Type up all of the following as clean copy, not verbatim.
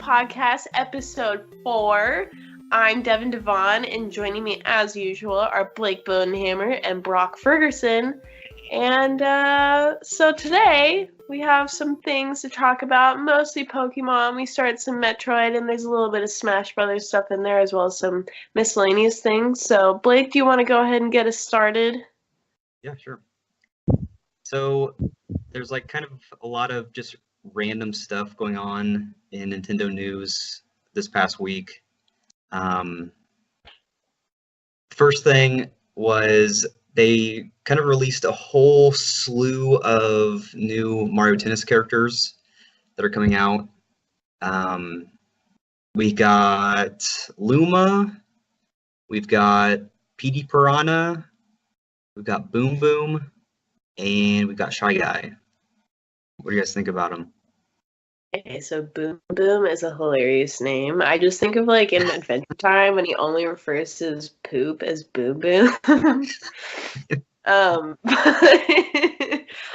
Podcast, episode 4. I'm Devin Devon, and joining me as usual are Blake Bodenhammer and Brock Ferguson. And so today we have some things to talk about, mostly Pokemon. We started some Metroid, and there's a little bit of Smash Brothers stuff in there, as well as some miscellaneous things. So Blake, do you want to go ahead and get us started? Yeah, sure. So there's like kind of a lot of just random stuff going on in Nintendo news this past week. First thing was they kind of released a whole slew of new Mario Tennis characters that are coming out. We got Luma, we've got PD Piranha, we've got Boom Boom, and we've got Shy Guy. What do you guys think about him? Okay, so Boom Boom is a hilarious name. I just think of like in Adventure Time when he only refers to his poop as Boom Boom.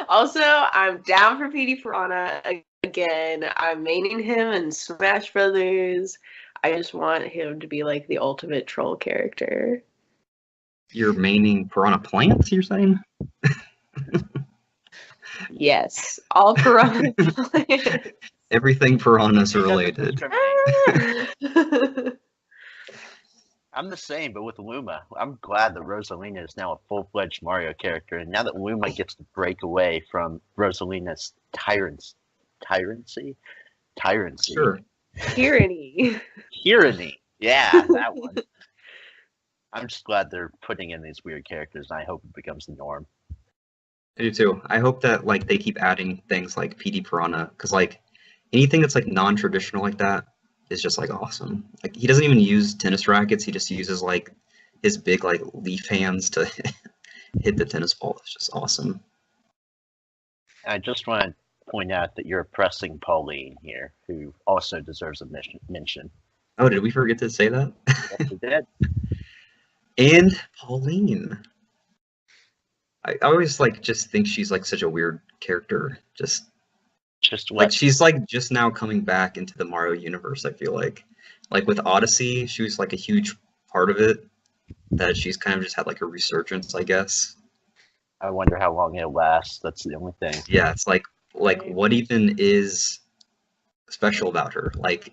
Also, I'm down for PD Piranha again. I'm maining him in Smash Brothers. I just want him to be like the ultimate troll character. You're maining Piranha Plants, you're saying? Yes, all Piranha Plants. Everything Piranhas related. I'm the same, but with Luma. I'm glad that Rosalina is now a full-fledged Mario character, and now that Luma gets to break away from Rosalina's tyrancy. Sure. Tyranny. Yeah, that one. I'm just glad they're putting in these weird characters, and I hope it becomes the norm. I do too. I hope that like they keep adding things like PD Piranha, because like anything that's like non-traditional like that is just like awesome. Like he doesn't even use tennis rackets, he just uses like his big like leaf hands to hit the tennis ball. It's just awesome. I just want to point out that you're oppressing Pauline here, who also deserves a mention. Oh, did we forget to say that? Yes, we did. And Pauline. I always like just think she's like such a weird character. Just what? Like she's like just now coming back into the Mario universe, I feel like with Odyssey, she was like a huge part of it, that she's kind of just had like a resurgence, I guess. I wonder how long it'll last. That's the only thing. Yeah, it's like what even is special about her? Like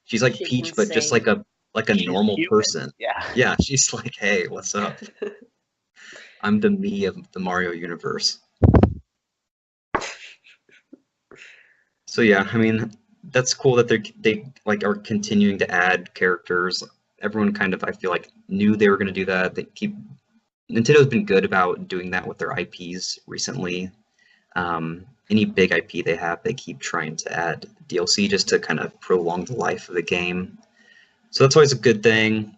she's like Peach, but just like a normal human. person. Yeah, she's like, hey, what's up? I'm the me of the Mario universe. So yeah, I mean, that's cool that they like are continuing to add characters. Everyone kind of, I feel like, knew they were going to do that. Nintendo's been good about doing that with their IPs recently. Any big IP they have, they keep trying to add DLC just to kind of prolong the life of the game. So that's always a good thing.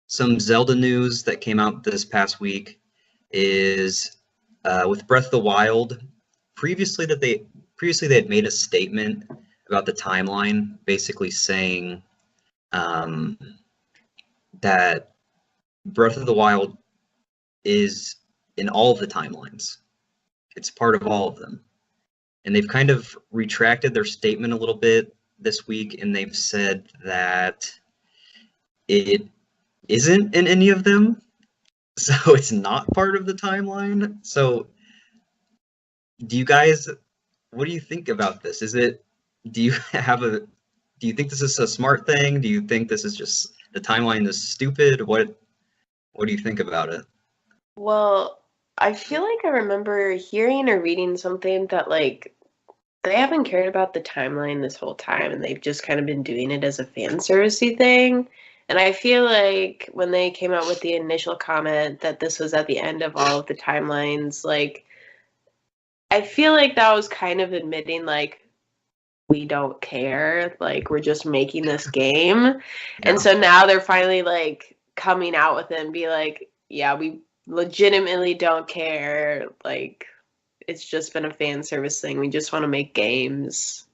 Some Zelda news that came out this past week is with Breath of the Wild. Previously they had made a statement about the timeline, basically saying that Breath of the Wild is in all of the timelines. It's part of all of them. And they've kind of retracted their statement a little bit this week, and they've said that it isn't in any of them, so it's not part of the timeline. So do you guys, what do you think about this? Do you think this is a smart thing? Do you think this is just, the timeline is stupid? What do you think about it? Well, I feel like I remember hearing or reading something that like they haven't cared about the timeline this whole time, and they've just kind of been doing it as a fan servicey thing. And I feel like when they came out with the initial comment that this was at the end of all of the timelines, like I feel like that was kind of admitting like we don't care, like we're just making this game. Yeah. And so now they're finally like coming out with it and be like, yeah, we legitimately don't care, like it's just been a fan service thing, we just want to make games.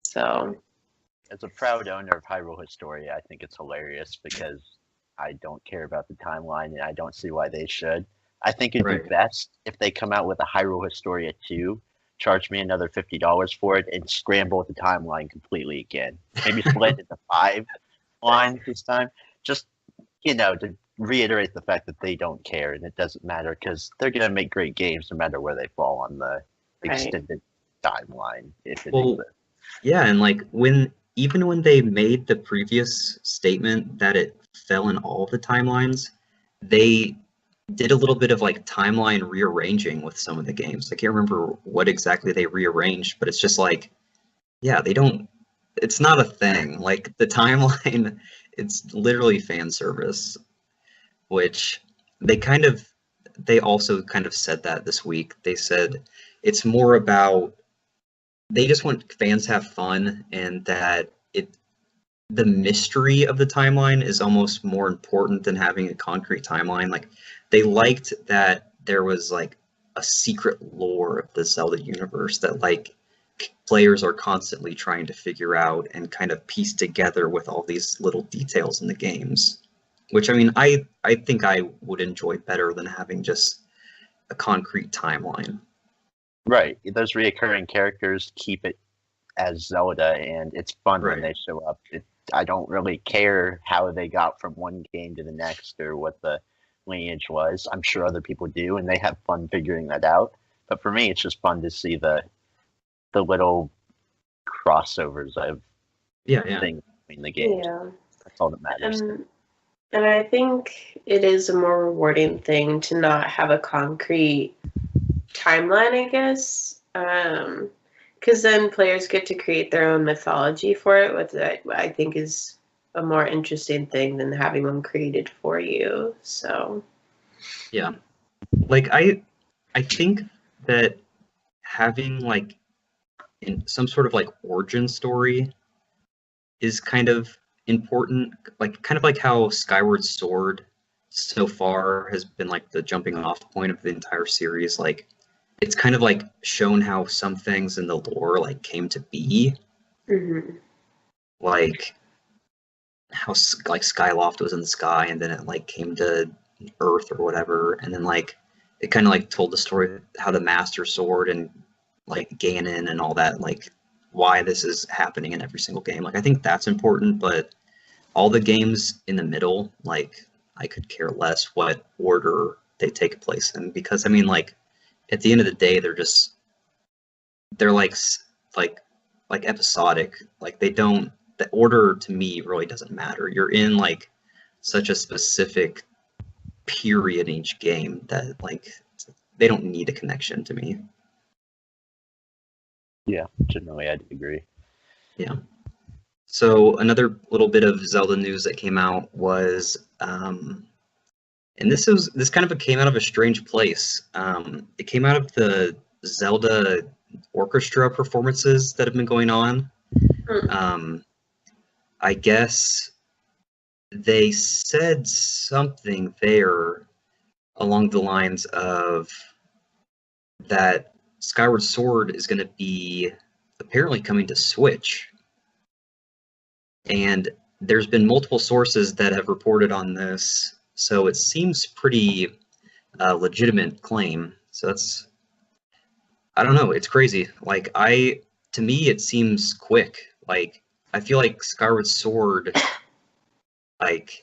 So as a proud owner of Hyrule Historia, I think it's hilarious because I don't care about the timeline and I don't see why they should. I think it'd be best if they come out with a Hyrule Historia 2 charge me another $50 for it and scramble the timeline completely again. Maybe split it into 5 lines this time. Just, to reiterate the fact that they don't care and it doesn't matter because they're going to make great games no matter where they fall on the extended timeline, if it exists. Yeah, and like even when they made the previous statement that it fell in all the timelines, they did a little bit of like timeline rearranging with some of the games. I can't remember what exactly they rearranged, but it's just like, yeah, it's not a thing. Like the timeline, it's literally fan service, which they also kind of said that this week. They said it's more about they just want fans to have fun and that the mystery of the timeline is almost more important than having a concrete timeline. Like they liked that there was like a secret lore of the Zelda universe that like players are constantly trying to figure out and kind of piece together with all these little details in the games. Which I mean, I think I would enjoy better than having just a concrete timeline. Right. Those reoccurring characters keep it as Zelda, and it's fun when they show up. I don't really care how they got from one game to the next or what the lineage was. I'm sure other people do, and they have fun figuring that out. But for me, it's just fun to see the little crossovers of things between the games. Yeah. That's all that matters. And I think it is a more rewarding thing to not have a concrete timeline, I guess. Because then players get to create their own mythology for it, which I think is a more interesting thing than having one created for you. So, yeah, like I think that having like some sort of like origin story is kind of important, like kind of like how Skyward Sword so far has been like the jumping off point of the entire series. Like it's kind of like shown how some things in the lore like came to be, like how like Skyloft was in the sky and then it like came to Earth or whatever, and then like it kind of like told the story how the Master Sword and like Ganon and all that, like why this is happening in every single game. Like I think that's important, but all the games in the middle, like I could care less what order they take place in, because I mean like at the end of the day they're like episodic. Like the order to me really doesn't matter. You're in like such a specific period in each game that like they don't need a connection to me. Yeah, generally I'd agree. Yeah. So another little bit of Zelda news that came out was, and this kind of came out of a strange place. It came out of the Zelda orchestra performances that have been going on. I guess they said something there along the lines of that Skyward Sword is going to be apparently coming to Switch. And there's been multiple sources that have reported on this, so it seems pretty legitimate claim. So that's, I don't know, it's crazy. Like to me, it seems quick. Like I feel like Skyward Sword, like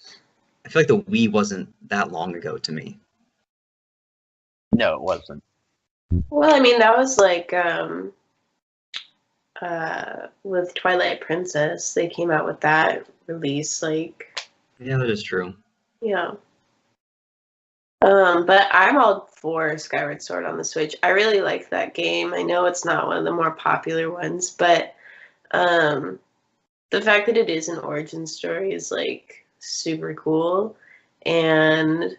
I feel like the Wii wasn't that long ago to me. No, it wasn't. Well, I mean, that was like with Twilight Princess, they came out with that release, like. Yeah, that is true. Yeah. But I'm all for Skyward Sword on the Switch. I really like that game. I know it's not one of the more popular ones, but the fact that it is an origin story is like super cool, and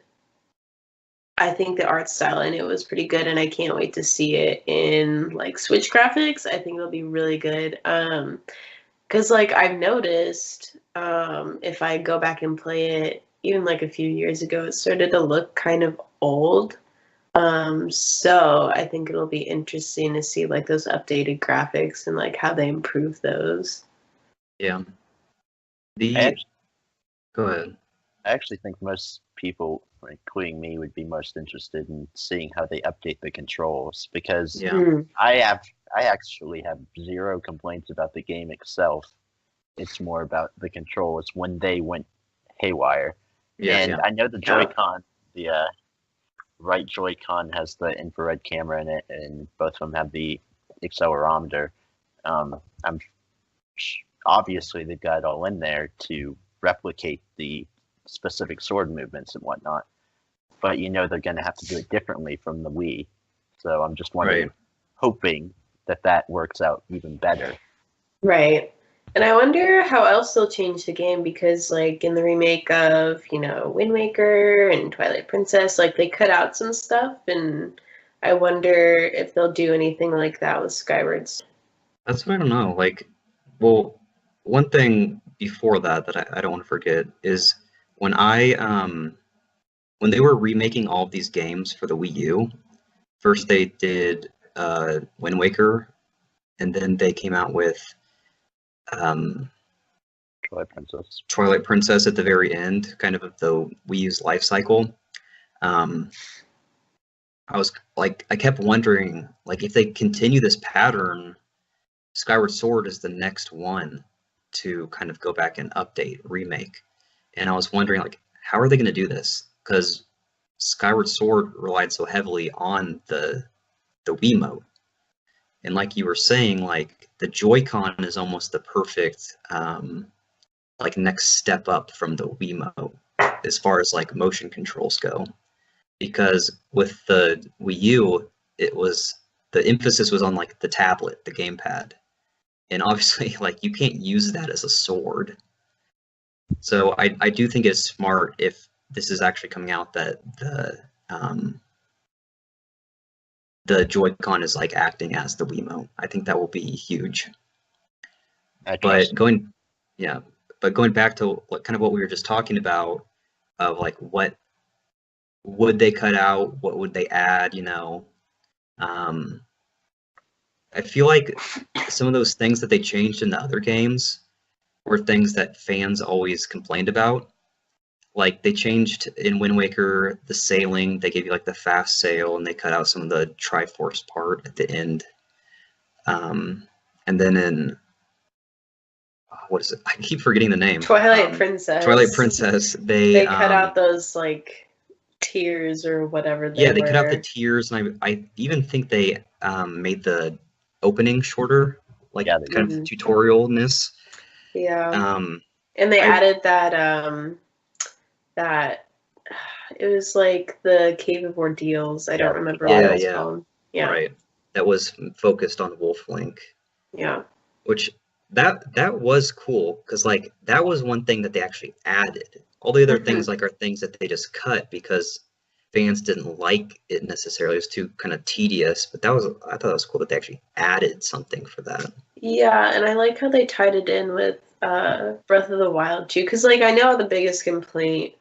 I think the art style in it was pretty good, and I can't wait to see it in like Switch graphics. I think it'll be really good. Because like I've noticed, if I go back and play it, even like a few years ago, it started to look kind of old. So I think it'll be interesting to see like those updated graphics and like how they improve those. Yeah. Go ahead. I actually think most people including me, would be most interested in seeing how they update the controls, because Yeah. Mm. I actually have zero complaints about the game itself. It's more about the controls when they went haywire. Yeah, And yeah. I know the Yeah. Joy-Con, the right Joy-Con has the infrared camera in it, and both of them have the accelerometer. I'm obviously they've got it all in there to replicate the specific sword movements and whatnot, but you know they're going to have to do it differently from the Wii. So I'm just wondering, Right. hoping that works out even better. Right. And I wonder how else they'll change the game, because like in the remake of, Wind Waker and Twilight Princess, like they cut out some stuff, and I wonder if they'll do anything like that with Skyward Sword. That's what I don't know. Like, well, one thing before that I don't want to forget is when when they were remaking all of these games for the Wii U, first they did Wind Waker, and then they came out with um, Twilight Princess. at the very end, kind of the Wii U's life cycle. I kept wondering, like, if they continue this pattern, Skyward Sword is the next one to kind of go back and update, remake. And I was wondering, like, how are they going to do this? Because Skyward Sword relied so heavily on the Wiimote. And like you were saying, like, the Joy-Con is almost the perfect, like, next step up from the Wiimote as far as, like, motion controls go. Because with the Wii U, the emphasis was on, like, the tablet, the gamepad. And obviously, like, you can't use that as a sword. So I do think it's smart if this is actually coming out that the Joy-Con is like acting as the Wiimote. I think that will be huge. But going back to what we were just talking about, of like what would they cut out, what would they add, I feel like some of those things that they changed in the other games were things that fans always complained about. Like they changed in Wind Waker the sailing, they gave you like the fast sail, and they cut out some of the Triforce part at the end. And then in what is it? I keep forgetting the name. Twilight Princess. Twilight Princess. They cut out those like tears or whatever. They cut out the tears, and I even think they made the opening shorter, like kind of tutorialness. Yeah. And they added that it was like the Cave of Ordeals. I don't remember what it was called. Yeah. Right. That was focused on Wolf Link. Yeah. Which that was cool, because like that was one thing that they actually added. All the other things like are things that they just cut because fans didn't like it necessarily. It was too kind of tedious, but I thought that was cool that they actually added something for that. Yeah, and I like how they tied it in with Breath of the Wild too, because like I know the biggest complaint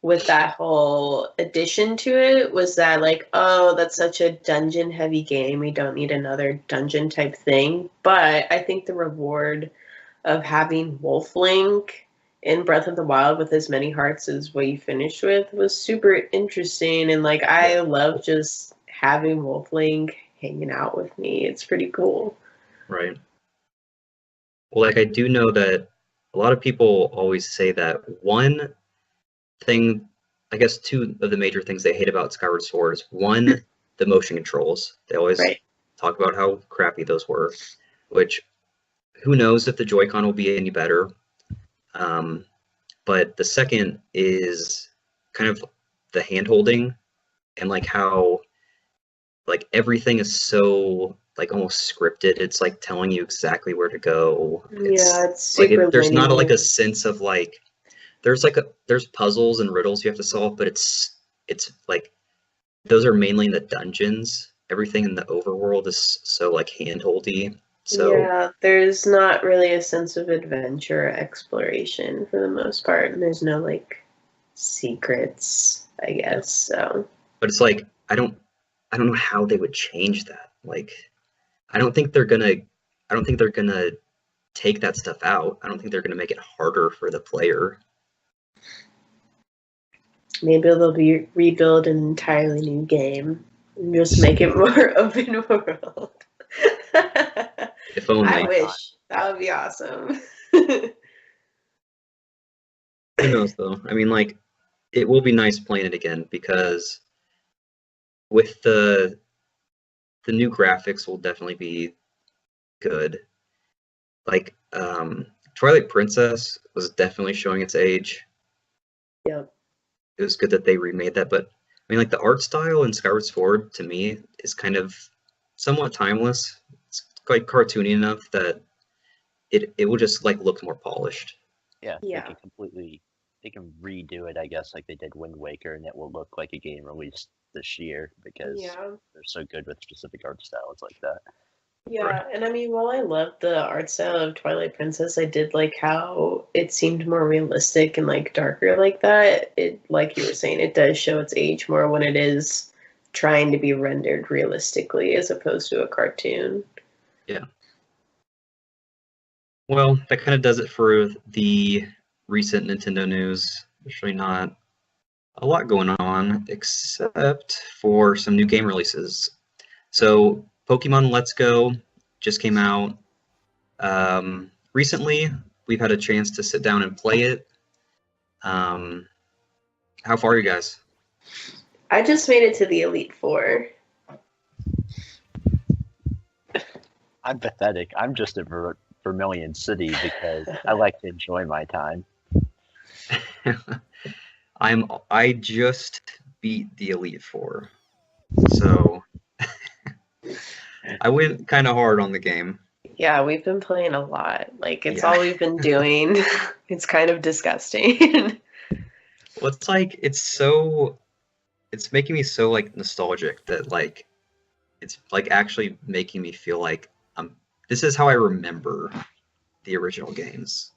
with that whole addition to it was that like, oh, that's such a dungeon heavy game, we don't need another dungeon type thing. But I think the reward of having Wolf Link in Breath of the Wild with as many hearts as what you finished with was super interesting, and like I love just having Wolf Link hanging out with me. It's pretty cool. Right. Well, like I do know that a lot of people always say that one thing, I guess two of the major things they hate about Skyward Sword is one, the motion controls. They always talk about how crappy those were, which who knows if the Joy-Con will be any better. But the second is kind of the hand-holding, and like how like everything is so like almost scripted. It's like telling you exactly where to go. It's super like there's not like a sense of like there's puzzles and riddles you have to solve, but it's like those are mainly in the dungeons. Everything in the overworld is so like handholdy. So there's not really a sense of adventure or exploration for the most part, and there's no like secrets, I guess. So, but it's like I don't know how they would change that. Like I don't think they're gonna take that stuff out. I don't think they're gonna make it harder for the player. Maybe they'll rebuild an entirely new game and just make it more open world. If only. I wish. That would be awesome. Who knows though? I mean, like, it will be nice playing it again because with the new graphics will definitely be good. Like, Twilight Princess was definitely showing its age. Yep. It was good that they remade that, but I mean, like, the art style in Skyward Sword to me is kind of somewhat timeless. It's quite cartoony enough that it will just like look more polished. Yeah, Yeah. they can redo it, I guess, like they did Wind Waker, and it will look like a game released this year because Yeah. they're so good with specific art styles like that. Yeah, Right. and I mean, while I loved the art style of Twilight Princess, I did like how it seemed more realistic and like darker like that. It, like you were saying, it does show its age more when it is trying to be rendered realistically as opposed to a cartoon. Yeah. Well, that kind of does it for the recent Nintendo news. There's really not a lot going on except for some new game releases. So, Pokemon Let's Go just came out. Recently, we've had a chance to sit down and play it. How far are you guys? I just made it to the Elite Four. I'm pathetic. I'm just at Vermilion City because I like to enjoy my time. I just beat the Elite Four, so I went kind of hard on the game. Yeah, we've been playing a lot. Like, it's Yeah. all we've been doing. It's kind of disgusting. Well, it's like it's making me so like nostalgic that like it's like actually making me feel like this is how I remember the original games.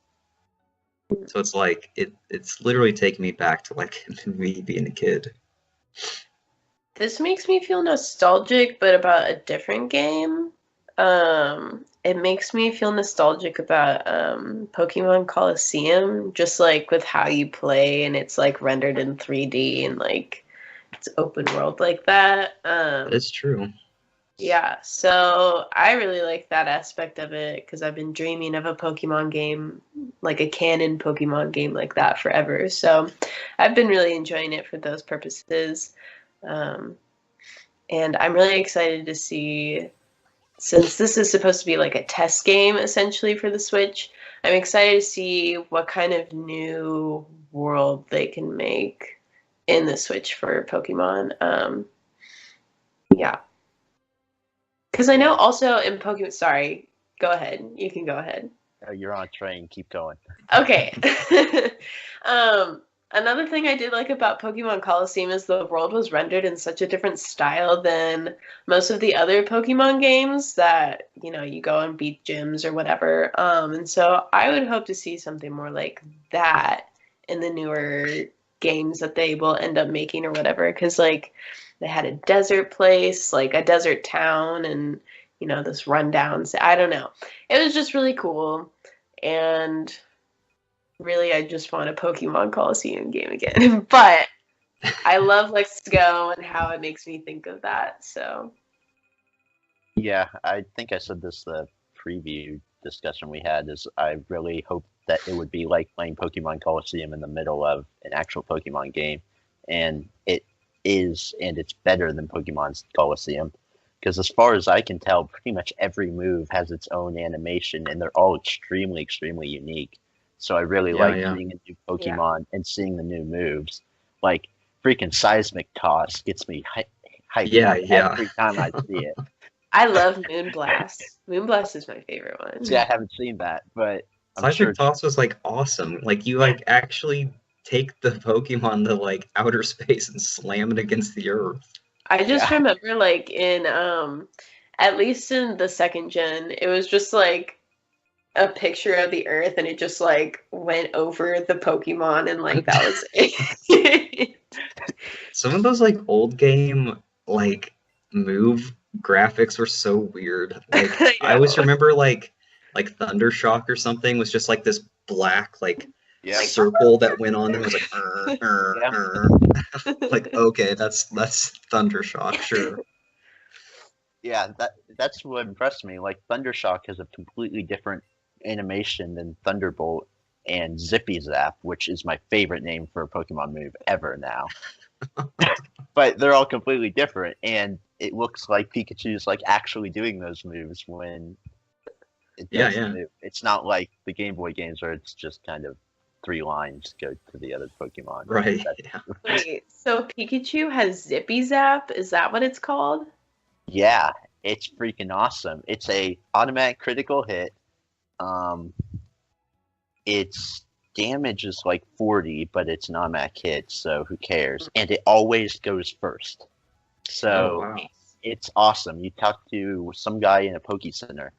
So it's like it's literally taking me back to like me being a kid. This makes me feel nostalgic, but about a different game. It makes me feel nostalgic about Pokemon Coliseum, just like with how you play and it's like rendered in 3D and like it's open world like that. That's true. Yeah, so I really like that aspect of it because I've been dreaming of a Pokemon game, like a canon Pokemon game like that forever. So I've been really enjoying it for those purposes. Um, and I'm really excited to see, since this is supposed to be like a test game essentially for the Switch, I'm excited to see what kind of new world they can make in the Switch for Pokemon. Yeah. Because I know also in Pokemon, sorry, go ahead. You can go ahead. You're on a train. Keep going. Okay. Another thing I did like about Pokemon Coliseum is the world was rendered in such a different style than most of the other Pokemon games that, you know, you go and beat gyms or whatever. And so I would hope to see something more like that in the newer games that they will end up making or whatever. Because, like, they had a desert place, like a desert town, and, you know, this rundown. I don't know. It was just really cool. And really, I just want a Pokemon Coliseum game again. But I love Let's Go and how it makes me think of that. So Yeah, I think I said this the preview discussion we had is I really hope that it would be like playing Pokemon Coliseum in the middle of an actual Pokemon game. And it is, and it's better than Pokemon's Coliseum. Because as far as I can tell, pretty much every move has its own animation, and they're all extremely, extremely unique. So I really like seeing a new Pokemon and seeing the new moves. Like, freaking Seismic Toss gets me hyped every time I see it. I love Moonblast. Moonblast is my favorite one. See, I haven't seen that, but Seismic Toss was like awesome. Like you like actually take the Pokemon to like outer space and slam it against the earth. I just remember like in at least in the second gen, it was just like a picture of the earth and it just like went over the Pokemon and like that was it. Some of those like old game like move graphics were so weird. Like I always remember like Thundershock or something was just like this black like Yeah. circle that went on them. It was like, Yeah. like, okay, that's Thundershock, sure. Yeah, that's what impressed me. Like Thundershock has a completely different animation than Thunderbolt and Zippy Zap, which is my favorite name for a Pokemon move ever now. But they're all completely different, and it looks like Pikachu's like actually doing those moves when it does the move. It's not like the Game Boy games where it's just kind of 3 lines go to the other Pokemon. Right. Wait, so Pikachu has Zippy Zap? Is that what it's called? Yeah, it's freaking awesome. It's a automatic critical hit. Its damage is like 40, but it's an automatic hit, so who cares? And it always goes first. So it's awesome. You talk to some guy in a Poke Center.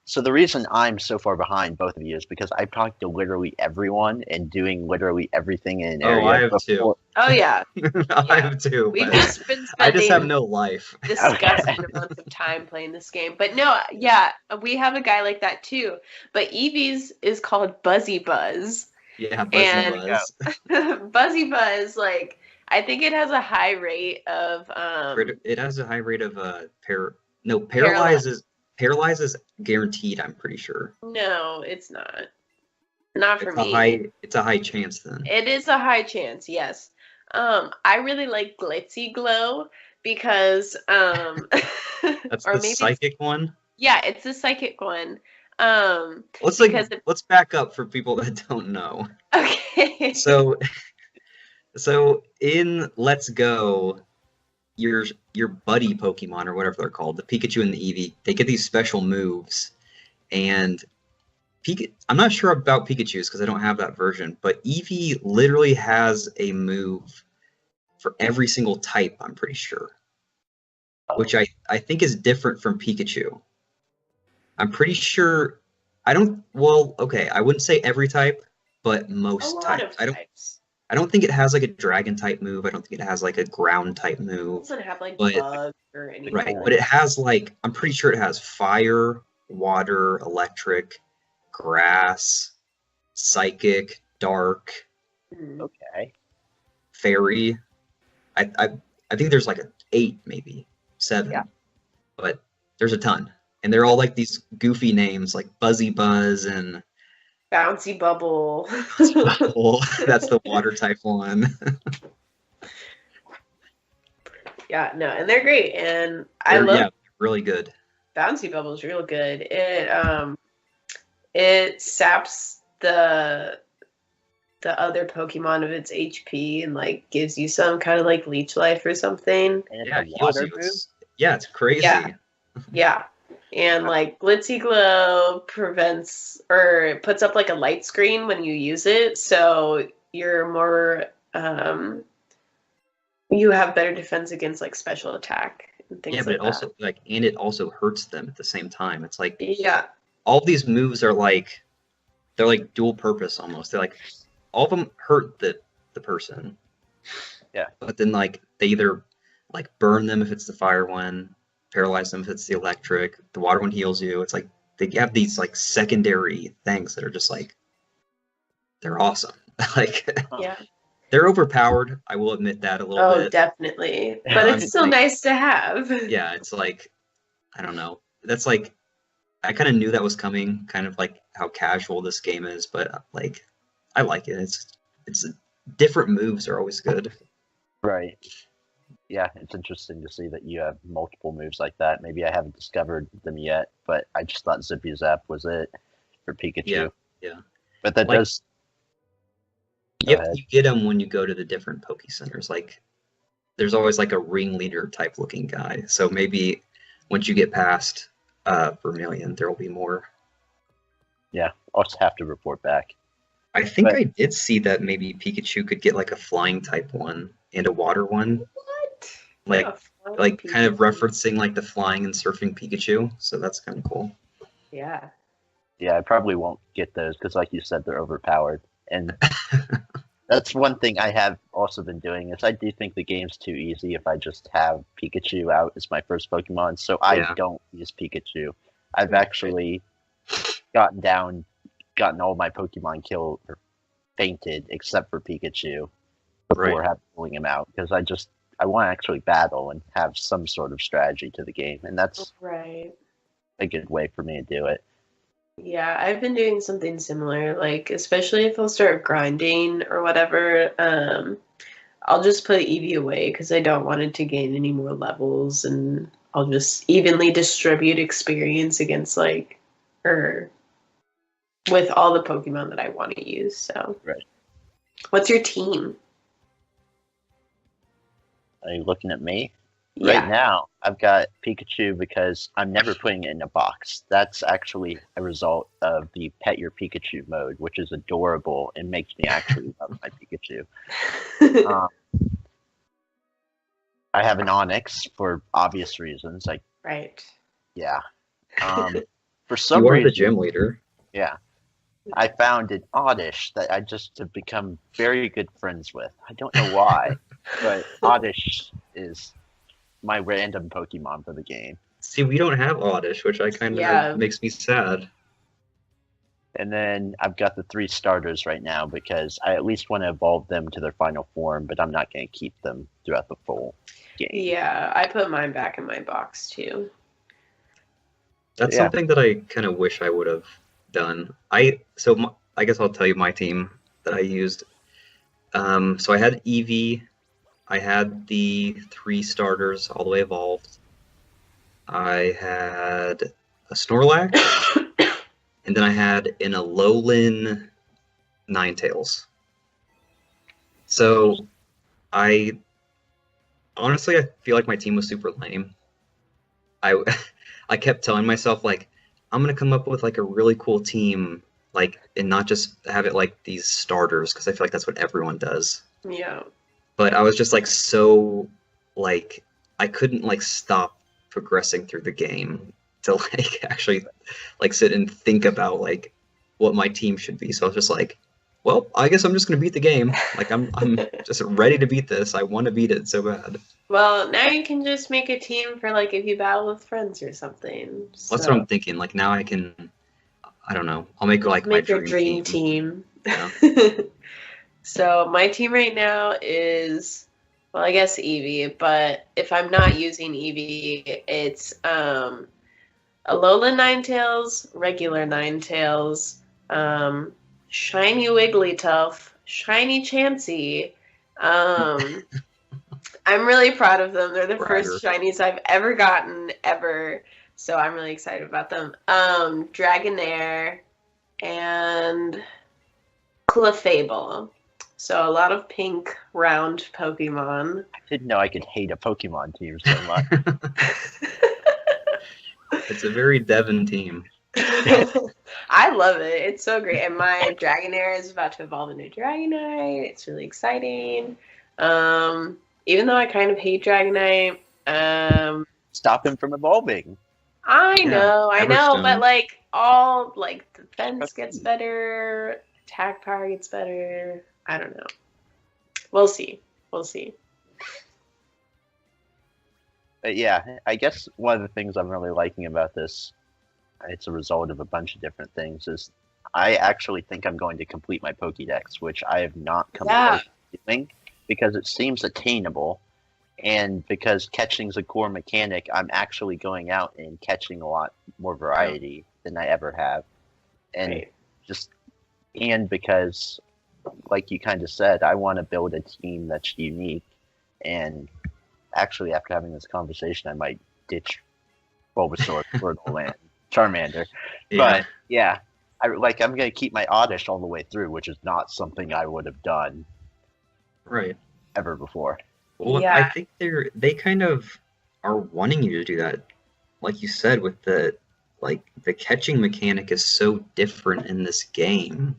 So the reason I'm so far behind both of you is because I've talked to literally everyone and doing literally everything in an area. I have too. Oh yeah. I have too. We've just been I just have spending no life. disgusting amounts of time playing this game. But no, yeah, we have a guy like that too. But Eevee's is called Buzzy Buzz. Yeah, Buzzy Buzz. Buzzy Buzz, like, I think it has a high rate of it has a high rate of Paralyze is guaranteed, I'm pretty sure. No, it's not. Not for it's me. It's a high chance then. It is a high chance, yes. I really like Glitzy Glow because that's or the maybe psychic one? Yeah, it's the psychic one. Let's back up for people that don't know. Okay. So in Let's Go, your buddy Pokemon or whatever they're called, the Pikachu and the Eevee, they get these special moves, and I'm not sure about Pikachu's because I don't have that version, but Eevee literally has a move for every single type, I'm pretty sure, which I think is different from Pikachu. I'm pretty sure. I wouldn't say every type, but most types. I don't think it has like a dragon type move. I don't think it has like a ground type move. It doesn't have like bug or anything. Right, but it has like, I'm pretty sure it has fire, water, electric, grass, psychic, dark, okay, fairy. I think there's like 8, maybe 7, but there's a ton, and they're all like these goofy names like Buzzy Buzz and Bouncy Bubble. That's the water type one. Yeah, no, and they're great, and I love really good. Bouncy Bubble is real good. It saps the other Pokemon of its HP and like gives you some kind of like leech life or something. Yeah, heals you. It's crazy. Yeah. And like Glitzy Glow prevents or puts up like a light screen when you use it, so you're more you have better defense against like special attack and things like that. Yeah, but it also hurts them at the same time. It's like all these moves are like they're like dual purpose almost. They're like all of them hurt the person. Yeah. But then like they either like burn them if it's the fire one, paralyze them if it's the electric, the water one heals you. It's like they have these like secondary things that are just like they're awesome. Like they're overpowered, I will admit that a little bit. Oh, definitely. But it's still nice to have. Yeah, it's like I don't know. That's like I kind of knew that was coming, kind of like how casual this game is, but like I like it. It's different moves are always good. Right. Yeah, it's interesting to see that you have multiple moves like that. Maybe I haven't discovered them yet, but I just thought Zippy Zap was it for Pikachu. Yeah. But that does. Yep, you get them when you go to the different Poke Centers. Like, there's always like a ringleader type looking guy. So maybe once you get past Vermilion, there will be more. Yeah, I'll just have to report back. I think I did see that maybe Pikachu could get like a flying type one and a water one. What? Like kind of referencing like the flying and surfing Pikachu. So that's kind of cool. Yeah. Yeah, I probably won't get those because, like you said, they're overpowered. And that's one thing I have also been doing is I do think the game's too easy if I just have Pikachu out as my first Pokemon. So I don't use Pikachu. I've actually gotten all my Pokemon fainted except for Pikachu before pulling him out, because I want to actually battle and have some sort of strategy to the game, and that's Right. a good way for me to do it. Yeah, I've been doing something similar, like especially if I'll start grinding or whatever, I'll just put Eevee away because I don't want it to gain any more levels, and I'll just evenly distribute experience against or with all the Pokemon that I want to use. So, Right. What's your team? Are you looking at me? Yeah. Right now, I've got Pikachu because I'm never putting it in a box. That's actually a result of the Pet Your Pikachu mode, which is adorable and makes me actually love my Pikachu. I have an Onyx for obvious reasons. Right. Yeah. For some You are reason, the gym leader. Yeah. I found an Oddish that I just have become very good friends with. I don't know why, but Oddish is my random Pokemon for the game. See, we don't have Oddish, which I kind of makes me sad. And then I've got the 3 starters right now because I at least want to evolve them to their final form, but I'm not going to keep them throughout the full game. Yeah, I put mine back in my box too. That's something that I kind of wish I would have done. I guess I'll tell you my team that I used. So I had Eevee. I had the 3 starters all the way evolved. I had a Snorlax, and then I had an Alolan Ninetales. So I feel like my team was super lame. I kept telling myself, like, I'm gonna come up with like a really cool team, like, and not just have it like these starters, because I feel like that's what everyone does. Yeah. But I was just like so like I couldn't like stop progressing through the game to like actually like sit and think about like what my team should be. So I was just like, well, I guess I'm just gonna beat the game. Like I'm just ready to beat this. I want to beat it so bad. Well, now you can just make a team for like if you battle with friends or something. So. That's what I'm thinking. Like now I can, I don't know. I'll make like my dream team. Yeah. So my team right now is, well, I guess Eevee, but if I'm not using Eevee, it's Alolan Ninetales, regular Ninetales, shiny Wigglytuff, shiny Chansey. I'm really proud of them. They're the first shinies I've ever gotten, ever. So I'm really excited about them. Dragonair and Clefable. So a lot of pink, round Pokemon. I didn't know I could hate a Pokemon team so much. It's a very Devon team. I love it. It's so great. And my Dragonair is about to evolve into Dragonite. It's really exciting. Even though I kind of hate Dragonite. Stop him from evolving. I know, but like all like defense gets better, attack power gets better. I don't know. We'll see. But yeah, I guess one of the things I'm really liking about this, it's a result of a bunch of different things, is I actually think I'm going to complete my Pokédex, which I have not come close to doing because it seems attainable. And because catching's a core mechanic, I'm actually going out and catching a lot more variety than I ever have. And because, like you kind of said, I want to build a team that's unique. And actually, after having this conversation, I might ditch Bulbasaur, Squirtle, and Charmander. Yeah. But yeah, I'm going to keep my Oddish all the way through, which is not something I would have done ever before. Well, I think they kind of are wanting you to do that. Like you said, with the catching mechanic is so different in this game,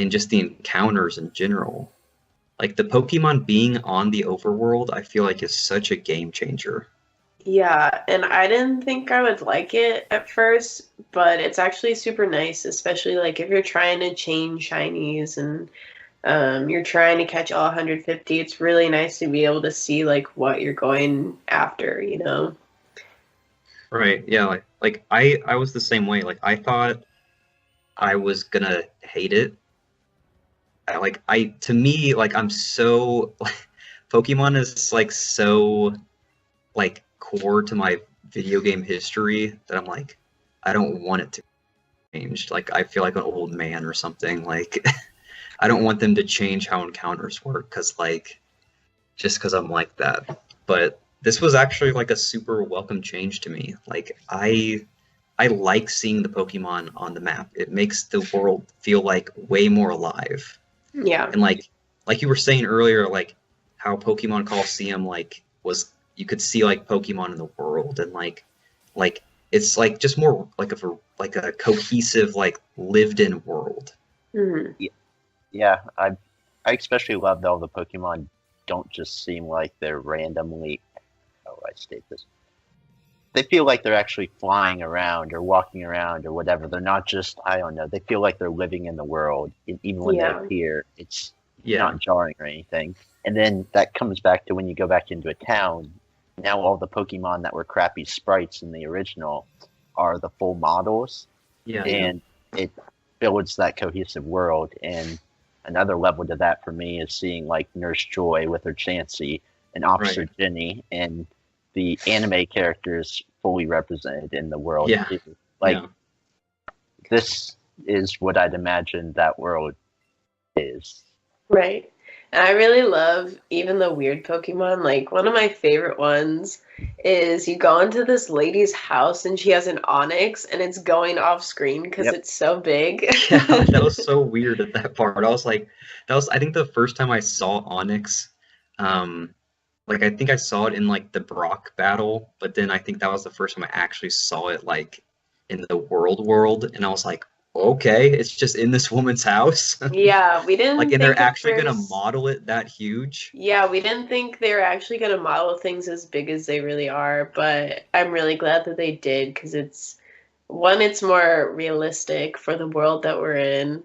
and just the encounters in general. Like the Pokemon being on the overworld, I feel like is such a game changer. Yeah, and I didn't think I would like it at first, but it's actually super nice, especially like if you're trying to chain shinies and you're trying to catch all 150. It's really nice to be able to see like what you're going after, you know? Right. Yeah. Like I was the same way. Like I thought I was gonna hate it to me, like, I'm so Pokemon is like so like core to my video game history that I'm like, I don't want it to change. Like, I feel like an old man or something. Like, I don't want them to change how encounters work because, like, just because I'm like that. But this was actually like a super welcome change to me. Like, I like seeing the Pokemon on the map. It makes the world feel like way more alive. Yeah. And like you were saying earlier, like how Pokemon Coliseum like was you could see like Pokemon in the world and like it's like just more like a cohesive like lived in world. Mhm. Yeah, I especially love that all the Pokemon don't just seem like they're randomly. How do I state this? They feel like they're actually flying around or walking around or whatever. They're not just, I don't know. They feel like they're living in the world. And even when they Yeah. appear, it's Yeah. not jarring or anything. And then that comes back to when you go back into a town. Now all the Pokemon that were crappy sprites in the original are the full models. Yeah. And it builds that cohesive world. And another level to that for me is seeing like Nurse Joy with her Chansey and Officer Jenny and the anime characters fully represented in the world. Yeah. Too. Like, Yeah. this is what I'd imagine that world is. Right. And I really love even the weird Pokemon. Like, one of my favorite ones is you go into this lady's house and she has an Onyx and it's going off screen because Yep. it's so big. Yeah, that was so weird at that part. I was like, I think the first time I saw Onyx, like I think I saw it in like the Brock battle, but then I think that was the first time I actually saw it like in the world, and I was like, okay, it's just in this woman's house. Yeah, we didn't Like, and think they're at actually gonna first- model it that huge. Yeah, we didn't think they were actually going to model things as big as they really are, but I'm really glad that they did because it's more realistic for the world that we're in,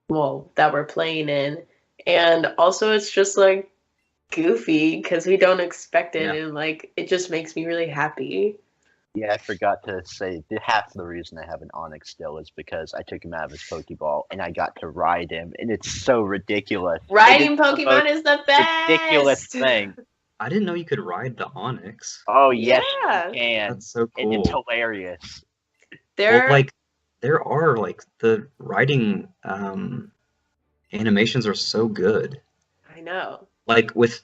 well, that we're playing in, and also it's just like goofy because we don't expect it, Yeah. and like it just makes me really happy. Yeah, I forgot to say half the reason I have an Onyx still is because I took him out of his Pokeball and I got to ride him, and it's so ridiculous. Riding It is the Pokemon is the best. ridiculous thing. I didn't know you could ride the Onyx. Oh yes, Yeah. you can. That's so And it's cool. hilarious. There, Well, like there are like the riding animations are so good. I know. Like with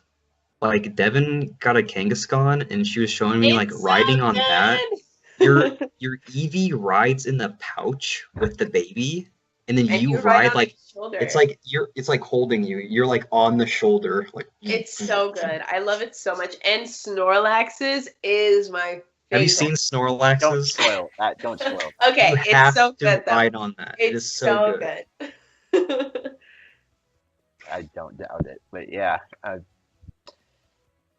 like Devin got a Kangaskhan and she was showing me like It's so riding on that. good. Your Eevee rides in the pouch with the baby, and then And you ride ride on like his shoulder. it's like holding you. You're like on the shoulder. Like It's so good. I love it so much. And Snorlax's is my favorite. Have you seen Snorlax's? Don't spoil that. Don't spoil that. Okay, You it's have so to good though. ride on that. It It's is so good. I don't doubt it. But yeah,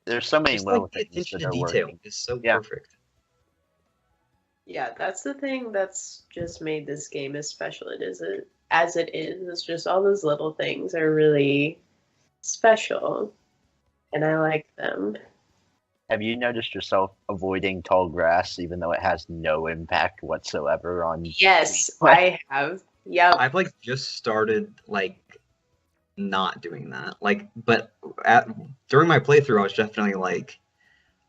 there's so many Just little like the things attention that to are detail working. is so Yeah. perfect. Yeah, that's the thing that's just made this game as special as it is. It's just all those little things are really special, and I like them. Have you noticed yourself avoiding tall grass even though it has no impact whatsoever on? Yes, I have. Yep. I've like just started like not doing that. Like, but during my playthrough, I was definitely like,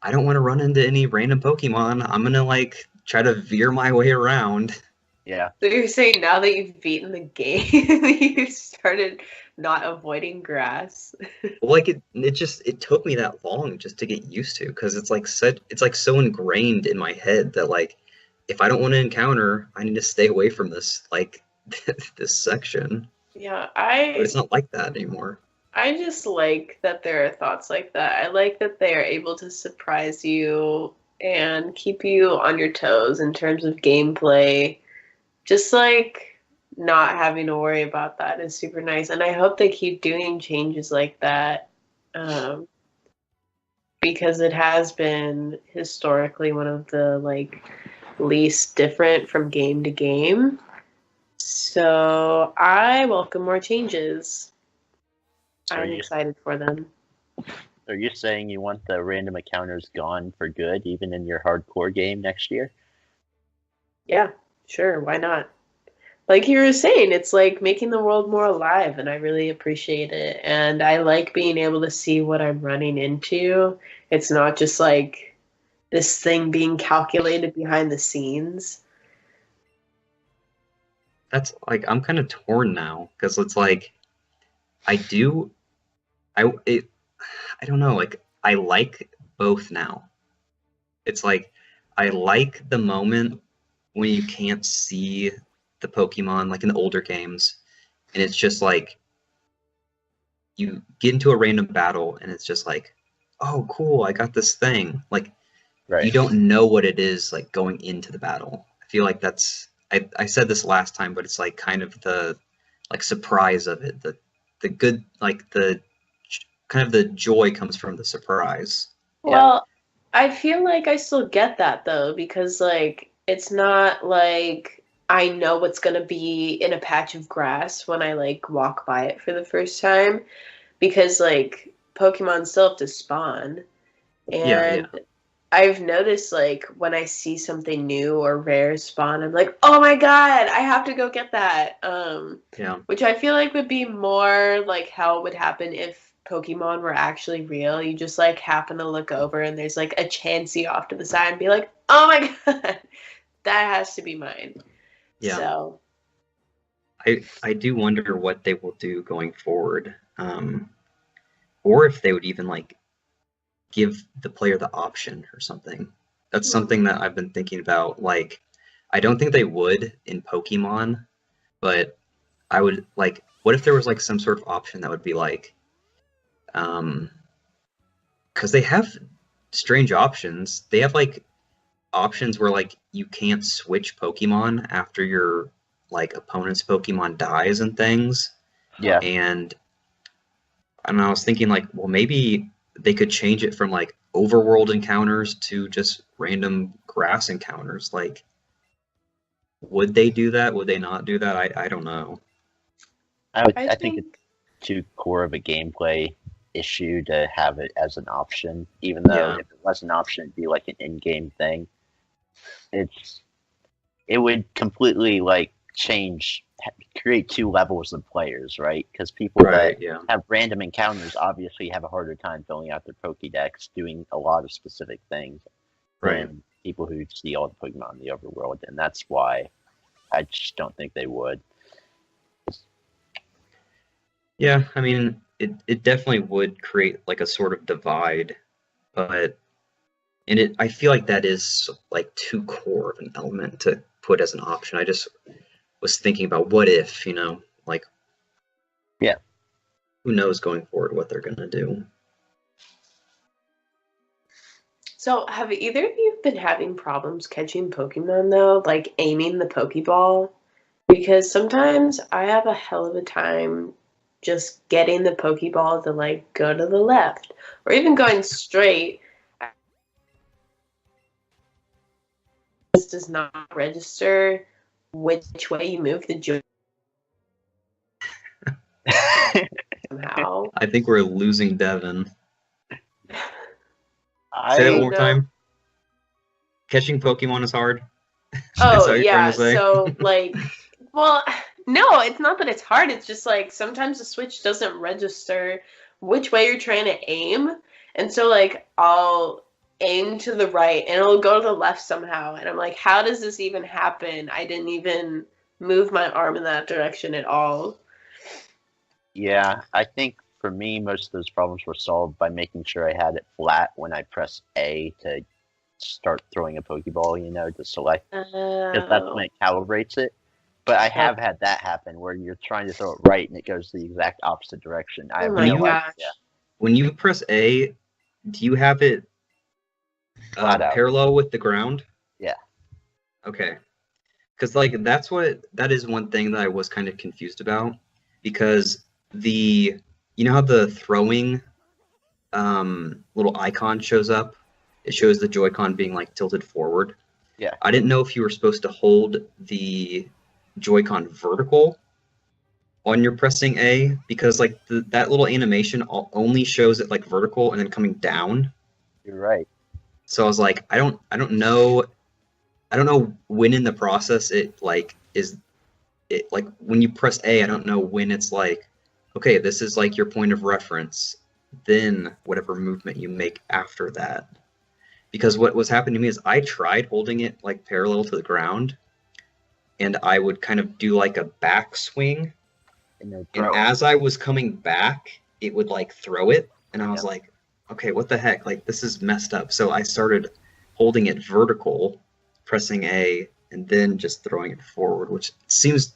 I don't want to run into any random Pokemon. I'm gonna like try to veer my way around. Yeah. So you're saying now that you've beaten the game, you started not avoiding grass? Well, like it took me that long just to get used to because it's like so ingrained in my head that like if I don't want to encounter, I need to stay away from this like this section. Yeah, But it's not like that anymore. I just like that there are thoughts like that. I like that they are able to surprise you and keep you on your toes in terms of gameplay. Just like not having to worry about that is super nice. And I hope they keep doing changes like that because it has been historically one of the like least different from game to game. So I welcome more changes. So I'm excited for them. Are you saying you want the random encounters gone for good, even in your hardcore game next year? Yeah, sure. Why not? like you were saying, it's like making the world more alive, and I really appreciate it. And I like being able to see what I'm running into. It's not just like this thing being calculated behind the scenes. That's like I'm kind of torn now because it's like I do I it I don't know, like I like both now. It's like I like the moment when you can't see the Pokemon like in the older games, and it's just like you get into a random battle and it's just like, oh cool, I got this thing. Like Right. you don't know what it is like going into the battle. I feel like that's I said this last time, but it's like kind of the like surprise of it. The good like the kind of the joy comes from the surprise. Well, I feel like I still get that though, because like it's not like I know what's gonna be in a patch of grass when I like walk by it for the first time, because like Pokemon still have to spawn. Yeah, yeah. And I've noticed like when I see something new or rare spawn, I'm like, oh my god, I have to go get that. Yeah. Which I feel like would be more like how it would happen if Pokemon were actually real. You just like happen to look over and there's like a Chansey off to the side and be like, oh my god, that has to be mine. Yeah. So I do wonder what they will do going forward. Or if they would even like give the player the option or something. That's something that I've been thinking about. Like, I don't think they would in Pokemon, but I would like, what if there was like some sort of option that would be like, because they have strange options. They have like options where like you can't switch Pokemon after your like opponent's Pokemon dies and things. Yeah. And I was thinking like, well, maybe they could change it from like overworld encounters to just random grass encounters. Like, would they do that? Would they not do that? I don't know. I think it's too core of a gameplay issue to have it as an option, even though if it was an option, it'd be like an in-game thing. It would completely like create two levels of players, right? Because people that have random encounters obviously have a harder time filling out their Pokédex, doing a lot of specific things than people who see all the Pokemon in the overworld, and that's why I just don't think they would. Yeah, I mean, it definitely would create like a sort of divide, but I feel like that is like too core of an element to put as an option. I just was thinking about what if, like, who knows going forward what they're gonna do. So, have either of you been having problems catching Pokemon though, like aiming the Pokeball? Because sometimes I have a hell of a time just getting the Pokeball to like go to the left or even going straight. This does not register which way you move the joy somehow. I think we're losing Devin. Say that one more time. Catching Pokemon is hard. Oh yeah, so like, well, no, it's not that it's hard. It's just like sometimes the Switch doesn't register which way you're trying to aim, and so like I'll aim to the right and it'll go to the left somehow, and I'm like, how does this even happen? I didn't even move my arm in that direction at all. Yeah, I think for me, most of those problems were solved by making sure I had it flat when I press A to start throwing a Pokeball, to select, because that's when it calibrates it. But I have had that happen where you're trying to throw it right and it goes the exact opposite direction. I have no idea. When you press A, do you have it parallel with the ground? Yeah. Okay. Because like that is one thing that I was kind of confused about, because you know how the throwing little icon shows up? It shows the Joy-Con being like tilted forward. Yeah. I didn't know if you were supposed to hold the Joy-Con vertical on your pressing A, because like that little animation only shows it like vertical and then coming down. You're right. So I was like, I don't know when in the process it like is like when you press A, I don't know when it's like, okay, this is like your point of reference, then whatever movement you make after that. Because what was happening to me is I tried holding it like parallel to the ground, and I would kind of do like a backswing, and as I was coming back, it would like throw it, and I was like, okay, what the heck? Like, this is messed up. So I started holding it vertical, pressing A, and then just throwing it forward, which seems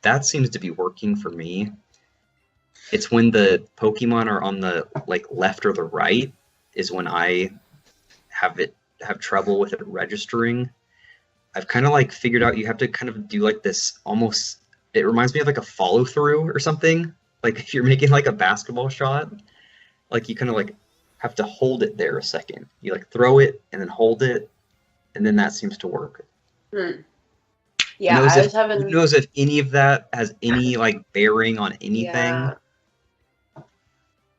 to be working for me. It's when the Pokemon are on the like left or the right is when I have trouble with it registering. I've kind of like figured out you have to kind of do like this almost, it reminds me of like a follow through or something. Like if you're making like a basketball shot, like you kind of like have to hold it there a second. You like throw it and then hold it, and then that seems to work. Yeah, Who knows if any of that has any like bearing on anything?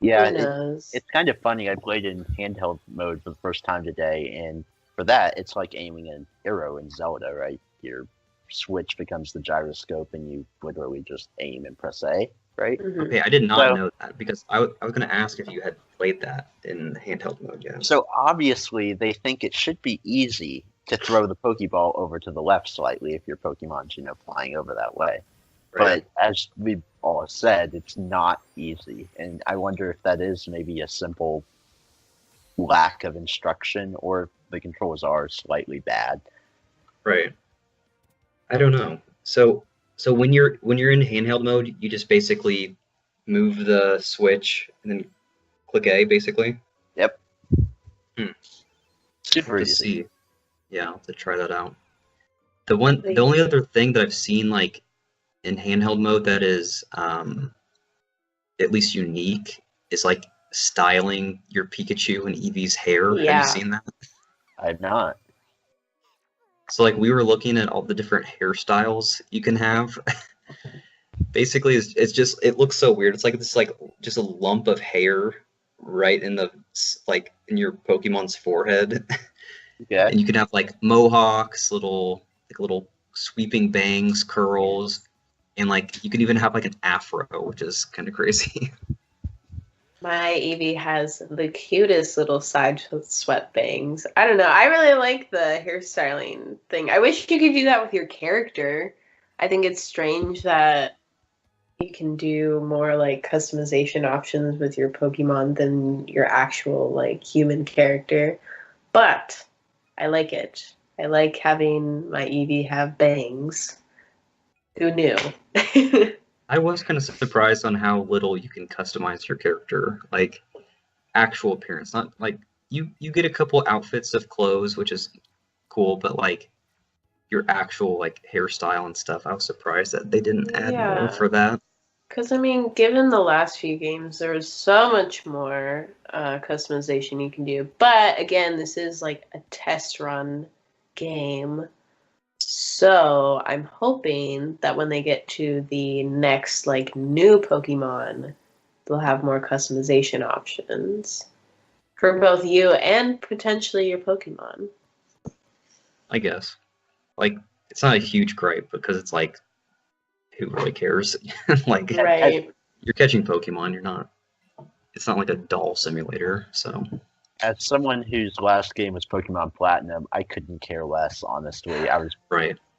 Yeah, it's kind of funny. I played in handheld mode for the first time today, and for that, it's like aiming an arrow in Zelda, right? Your switch becomes the gyroscope, and you literally just aim and press A, right? Okay, I did not know that, because I was going to ask if you had played that in handheld mode yet. So obviously, they think it should be easy to throw the Pokeball over to the left slightly if your Pokemon's, flying over that way. Right. But as we all said, it's not easy. And I wonder if that is maybe a simple lack of instruction, or the controls are slightly bad. Right. I don't know. So when you're in handheld mode, you just basically move the switch and then click A, basically? Yep. Super easy. See. Yeah, I'll have to try that out. The only other thing that I've seen like in handheld mode that is at least unique is like styling your Pikachu and Eevee's hair. Yeah. Have you seen that? I've not. So like we were looking at all the different hairstyles you can have. Basically, it's just, it looks so weird. It's like this like just a lump of hair right in the like in your Pokemon's forehead. Yeah. And you can have like mohawks, little sweeping bangs, curls, and like you can even have like an afro, which is kind of crazy. My Eevee has the cutest little side swept bangs. I don't know. I really like the hairstyling thing. I wish you could do that with your character. I think it's strange that you can do more like customization options with your Pokemon than your actual like human character. But I like it. I like having my Eevee have bangs. Who knew? I was kind of surprised on how little you can customize your character, like actual appearance. Not like you get a couple outfits of clothes, which is cool, but like your actual like hairstyle and stuff, I was surprised that they didn't add more for that. Because I mean, given the last few games, there's so much more customization you can do. But again, this is like a test run game. So I'm hoping that when they get to the next like new Pokemon, they'll have more customization options for both you and potentially your Pokemon. I guess. Like, it's not a huge gripe because it's like, who really cares? Like, right. You're catching Pokemon, you're not. It's not like a doll simulator, so. As someone whose last game was Pokemon Platinum, I couldn't care less, honestly. I was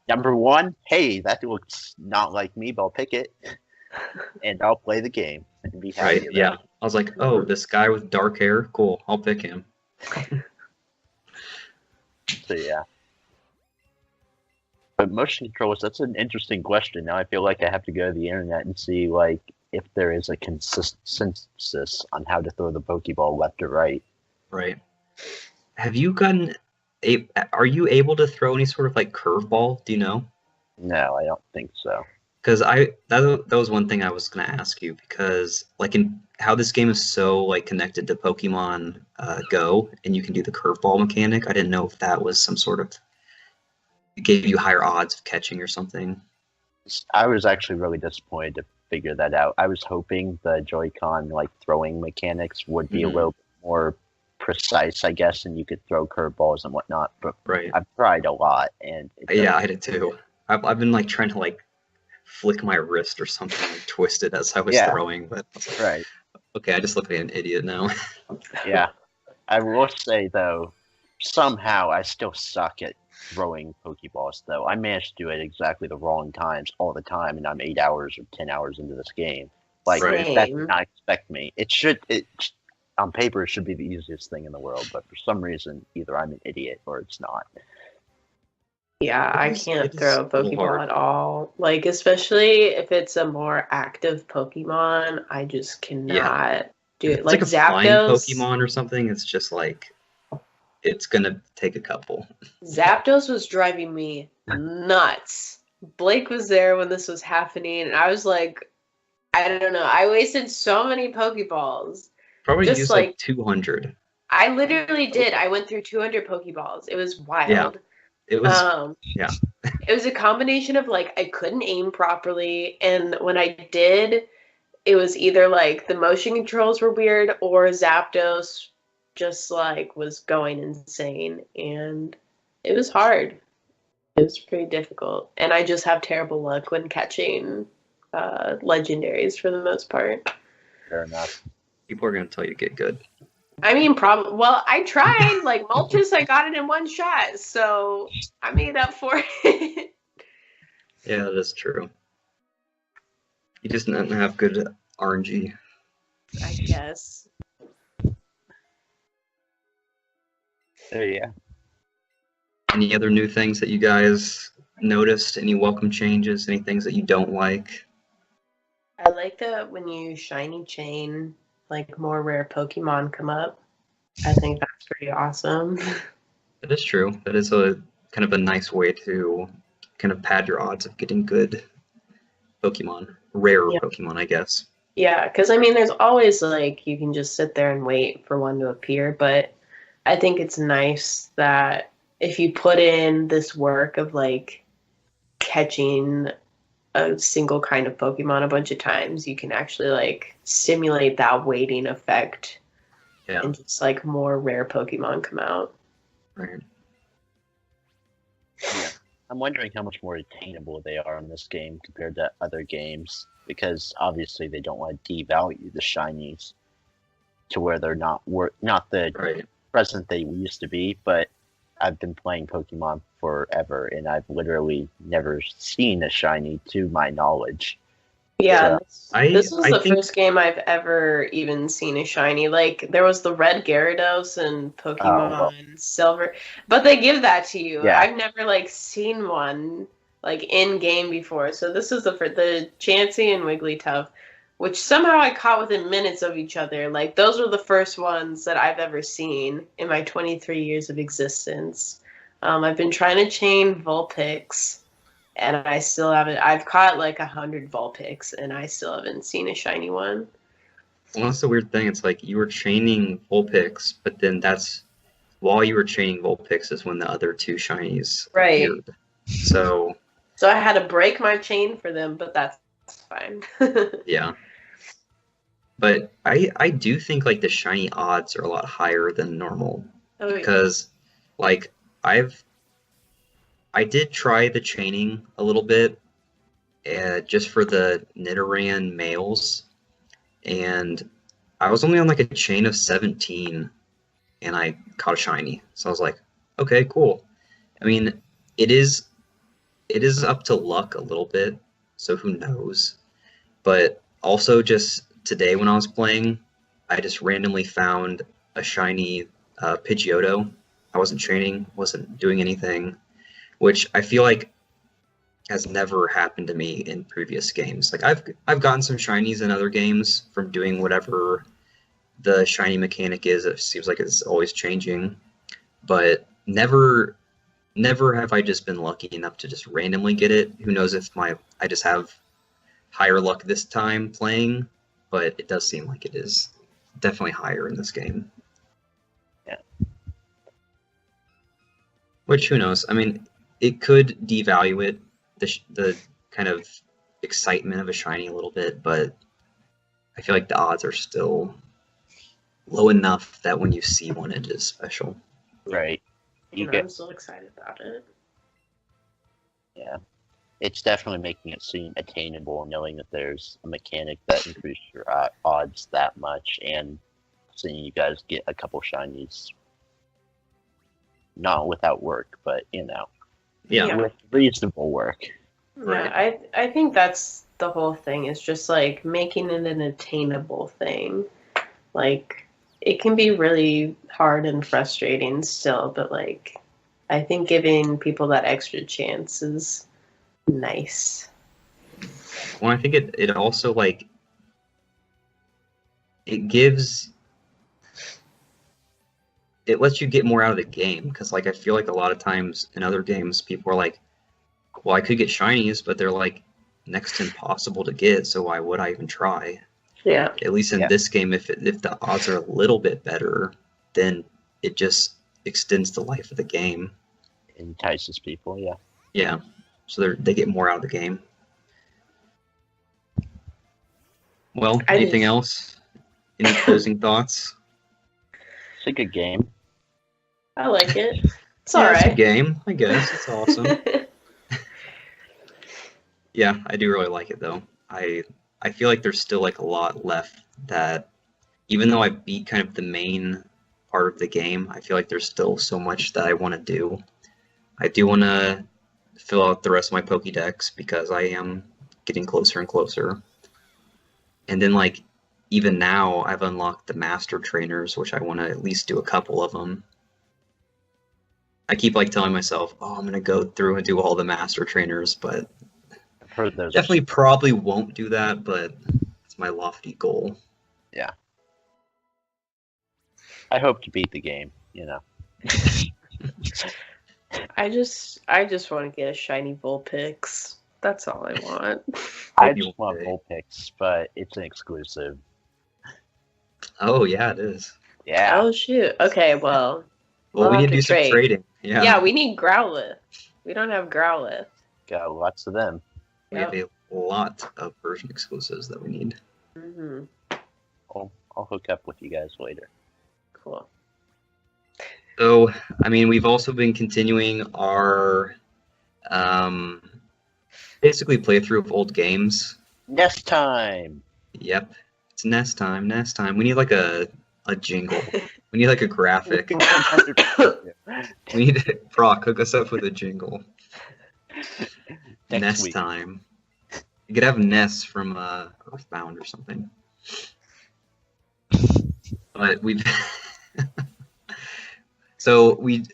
number one, hey, that looks not like me, but I'll pick it. And I'll play the game and be happy. Yeah. I was like, oh, this guy with dark hair, cool, I'll pick him. So yeah. But motion controllers, that's an interesting question. Now I feel like I have to go to the internet and see like if there is a consensus on how to throw the Pokeball left or right. Right. Have you gotten are you able to throw any sort of like curveball? Do you know? No, I don't think so. Because that was one thing I was gonna ask you, because like in how this game is so like connected to Pokemon Go, and you can do the curveball mechanic. I didn't know if that was some sort of, it gave you higher odds of catching or something. I was actually really disappointed to figure that out. I was hoping the Joy-Con like throwing mechanics would be a little bit more precise, I guess, and you could throw curveballs and whatnot. But I've tried a lot, and I did too. I've been like trying to like flick my wrist or something, like twist it as I was throwing. But I was like, Right. okay, I just look like an idiot now. Yeah. I will say though, somehow I still suck at throwing Pokeballs though. I managed to do it exactly the wrong times all the time, and I'm 8 hours or 10 hours into this game. Like Right. that Same. did not expect me. It on paper it should be the easiest thing in the world, but for some reason either I'm an idiot or it's not. Yeah, I It can't is throw a a little Pokeball hard. at all. Like, especially if it's a more active Pokemon, I just cannot do If it. it's Like like a flying Zapdos. Pokemon or something, it's just like it's gonna take a couple. Zapdos was driving me nuts. Blake was there when this was happening, and I was like, I don't know. I wasted so many Pokeballs. Probably Just use like like, 200. I literally did. I wid through 200 Pokeballs. It was Yeah, wild. it was. Um, Yeah, it was a combination of like I couldn't aim properly, and when I did, it was either like the motion controls were weird or Zapdos just like was going insane, and it was hard. It was pretty difficult, and I just have terrible luck when catching legendaries for the most part. Fair enough. people are gonna tell you to get good. I mean, probably. Well, I tried. Like Moltres, I got it in one shot, so I made up for it. Yeah, that is true. You just don't have good RNG. I guess. There you go. Any other new things that you guys noticed? Any welcome changes? Any things that you don't like? I like that when you shiny chain, like more rare Pokemon come up. I think that's pretty awesome. That is true. That is a kind of a nice way to kind of pad your odds of getting good Pokemon, rare Yeah. Pokemon, I guess. Yeah, because I mean, there's always like you can just sit there and wait for one to appear, but I think it's nice that if you put in this work of like catching a single kind of Pokemon a bunch of times, you can actually like simulate that waiting effect Yeah, and just like more rare Pokemon come out. right. Yeah. I'm wondering how much more attainable they are in this game compared to other games, because obviously they don't want to devalue the shinies to where they're not the Right. present they used to be. But I've been playing Pokemon forever, and I've literally never seen a shiny to my knowledge. Yeah, this was I the think first game I've ever even seen a shiny. Like, there was the red Gyarados and Pokemon Silver, but they give that to you. Yeah. I've never, like, seen one, like, in-game before. So this is the Chansey and Wigglytuff, which somehow I caught within minutes of each other. Like, those were the first ones that I've ever seen in my 23 years of existence. I've been trying to chain Vulpix, and I still haven't. I've caught like 100 Vulpix, and I still haven't seen a shiny one. well, that's the weird thing. It's like you were chaining Vulpix, but then that's while you were chaining Vulpix is when the other two shinies Right. appeared. So I had to break my chain for them, but that's fine. yeah. But I do think like the shiny odds are a lot higher than normal Oh, because like I did try the chaining a little bit just for the Nidoran males, and I was only on like a chain of 17 and I caught a shiny. So I was like, okay, cool. I mean, it is up to luck a little bit, so who knows. But also just today when I was playing, I just randomly found a shiny Pidgeotto. I wasn't training, wasn't doing anything, which I feel like has never happened to me in previous games. Like I've gotten some shinies in other games from doing whatever the shiny mechanic is. It seems like it's always changing, but never have I just been lucky enough to just randomly get it. Who knows if I just have higher luck this time playing, but it does seem like it is definitely higher in this game. Yeah. Which, who knows? I mean, it could devalue it, the kind of excitement of a shiny a little bit, but I feel like the odds are still low enough that when you see one, it is special. Right. I'm so excited about it. Yeah. it's definitely making it seem attainable, knowing that there's a mechanic that increases your odds that much, and seeing you guys get a couple shinies, not without work, but Yeah. with reasonable work. Right. Yeah, I think that's the whole thing, is just like making it an attainable thing. Like, it can be really hard and frustrating still, but like, I think giving people that extra chance is nice. Well, I think it also like it lets you get more out of the game, because like I feel like a lot of times in other games people are like, well, I could get shinies, but they're like next to impossible to get, so why would I even try? Yeah. At least in this game, if the odds are a little bit better, then it just extends the life of the game. Entices people, yeah. Yeah, so they get more out of the game. Well, anything else? Any closing thoughts? It's a good game. I like it. It's Yeah, alright. it's a game, I guess. It's awesome. Yeah, I do really like it though. I feel like there's still like a lot left that, even though I beat kind of the main part of the game, I feel like there's still so much that I want to do. I do want to fill out the rest of my Pokédex, because I am getting closer and closer. And then like even now I've unlocked the master trainers, which I want to at least do a couple of them. I keep like telling myself, oh, I'm going to go through and do all the master trainers, but I've heard those. Definitely probably won't do that, but it's my lofty goal. Yeah. I hope to beat the game, I just want to get a shiny Vulpix. That's all I want. I just want Vulpix, but it's an exclusive. Oh, yeah, it is. Yeah. Oh, shoot. Okay, well, Well, we have need to to do some trade. trading. Yeah. Yeah, we need Growlithe. We don't have Growlithe. Got lots of them. We have a lot of version exclusives that we need. Mm-hmm. I'll hook up with you guys later. Cool. So, I mean, we've also been continuing our basically playthrough of old games. Nest time! Yep. It's nest time, nest time. We need like a jingle. We need like a graphic. We need Brock, hook us up with a jingle. Nest week. time. You could have Ness from Earthbound or something. But we've so we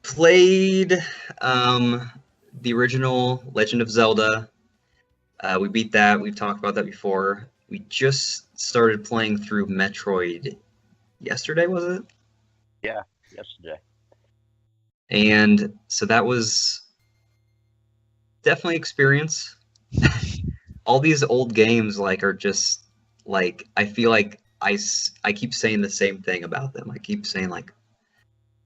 played the original Legend of Zelda. We beat that. We've talked about that before. We just started playing through Metroid yesterday, was it? Yeah, yesterday. And so that was definitely experience. All these old games like are just like, I feel like I keep saying the same thing about them. I keep saying like,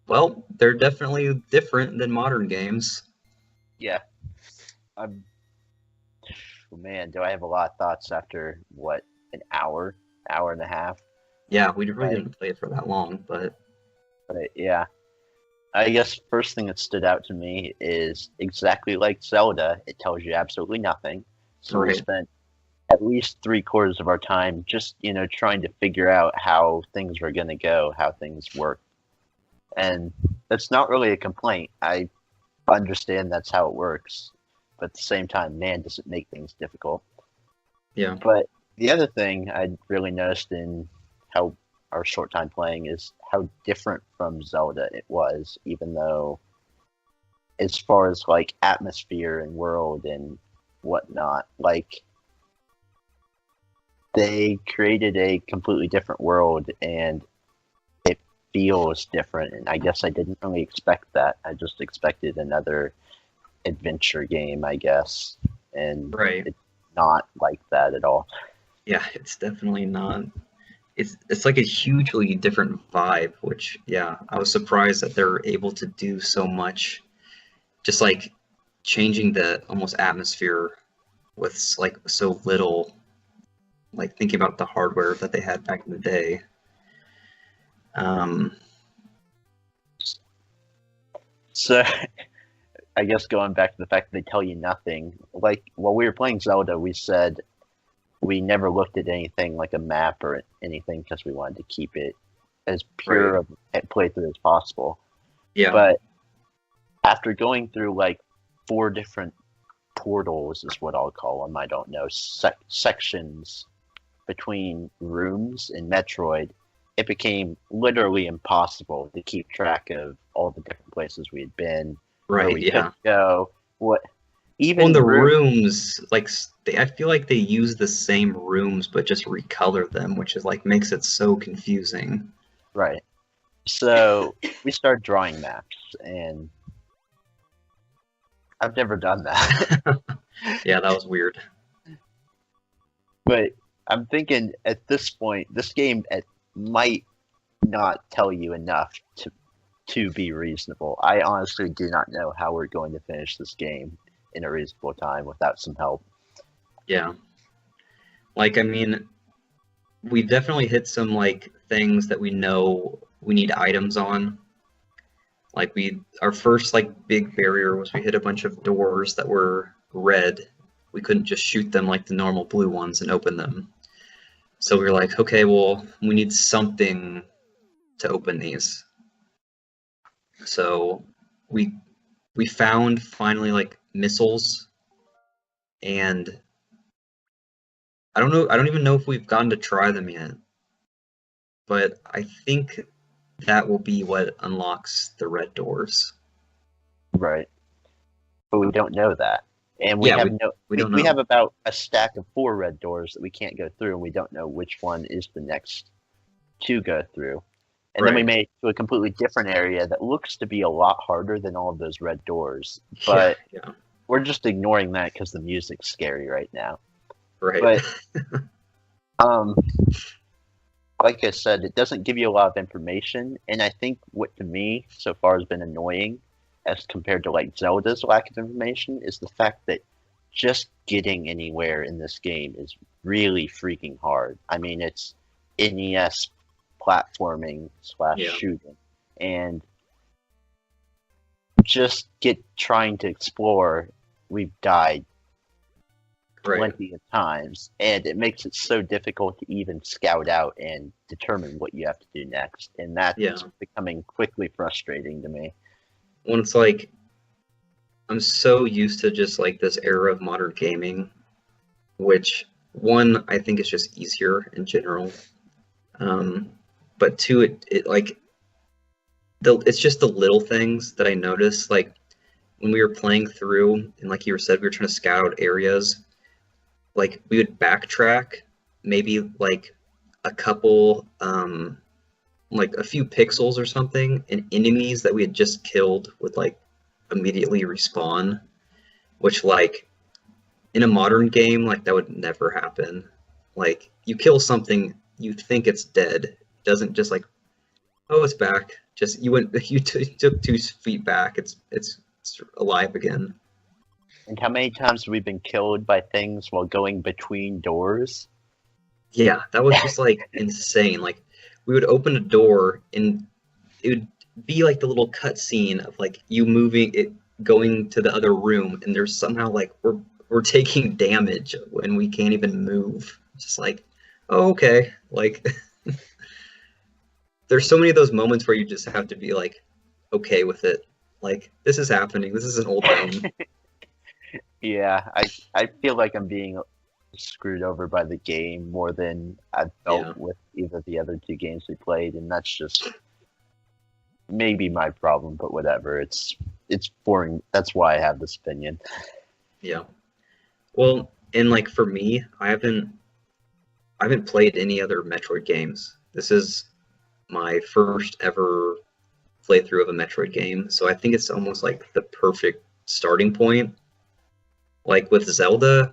well, they're definitely different than modern games. Yeah. Man, do I have a lot of thoughts after what, an hour and a half? Yeah, we really didn't play it for that long, but yeah. I guess first thing that stood out to me is exactly like Zelda, it tells you absolutely nothing. So we spent at least 3/4 of our time just, trying to figure out how things were going to go, how things work. And that's not really a complaint. I understand that's how it works. But at the same time, man, does it make things difficult. Yeah. But the other thing I really noticed in how our short time playing is how different from Zelda it was, even though as far as like atmosphere and world and whatnot, like they created a completely different world and it feels different. And I guess I didn't really expect that. I just expected another adventure game, I guess. And it's not like that at all. Yeah, it's definitely not. It's like a hugely different vibe, which, yeah, I was surprised that they're able to do so much, just like changing the almost atmosphere with like so little, like thinking about the hardware that they had back in the day. So I guess going back to the fact that they tell you nothing. Like while we were playing Zelda, we said we never looked at anything like a map or anything because we wanted to keep it as pure of a playthrough as possible. Yeah. But after going through like 4 different portals is what I'll call them. I don't know, sections between rooms in Metroid, it became literally impossible to keep track of all the different places we had been, where Right. we Yeah. could go, what even Well, in the room- rooms, like I feel like they use the same rooms but just recolor them, which is like makes it so confusing. Right. So we started drawing maps, and I've never done that. Yeah, that was weird. But I'm thinking at this point, this game might not tell you enough to be reasonable. I honestly do not know how we're going to finish this game in a reasonable time without some help. Yeah. Like, I mean, we definitely hit some like things that we know we need items on. Like our first like big barrier was we hit a bunch of doors that were red. We couldn't just shoot them like the normal blue ones and open them. So we were like, okay, well, we need something to open these. So we found finally like missiles, and I don't even know if we've gotten to try them yet. But I think that will be what unlocks the red doors. Right. But we don't know that. And we Yeah, have we don't we know. have about a stack of 4 red doors that we can't go through, and we don't know which one is the next to go through. And then we Right. made it to a completely different area that looks to be a lot harder than all of those red doors. But yeah, we're just ignoring that because the music's scary right now. right. But like I said, it doesn't give you a lot of information, and I think what to me so far has been annoying as compared to like Zelda's lack of information is the fact that just getting anywhere in this game is really freaking hard. I mean, it's NES platforming / Yeah. shooting, and just trying to explore, we've died Right. plenty of times, and it makes it so difficult to even scout out and determine what you have to do next, and that's Yeah. becoming quickly frustrating to me. When it's like I'm so used to just like this era of modern gaming, which one I think is just easier in general, but two, it like it's just the little things that I notice. Like when we were playing through, and like you said, we were trying to scout out areas. Like we would backtrack maybe like a couple, like a few pixels or something, and enemies that we had just killed would like immediately respawn, which like in a modern game, like that would never happen. Like you kill something, you think it's dead. It doesn't just like, oh, it's back. Just you took 2 feet back. It's alive again. And how many times have we been killed by things while going between doors? Yeah, that was just like insane. Like we would open a door and it would be like the little cutscene of like you moving it, going to the other room, and there's somehow like we're taking damage when we can't even move. Just like, oh, okay. Like there's so many of those moments where you just have to be like okay with it. Like this is happening. This is an old game. Yeah, I feel like I'm being screwed over by the game more than I've felt with either the other 2 games we played, and that's just maybe my problem, but whatever. It's boring. That's why I have this opinion. Yeah. Well, and like for me, I haven't played any other Metroid games. This is my first ever playthrough of a Metroid game, so I think it's almost like the perfect starting point. Like with Zelda,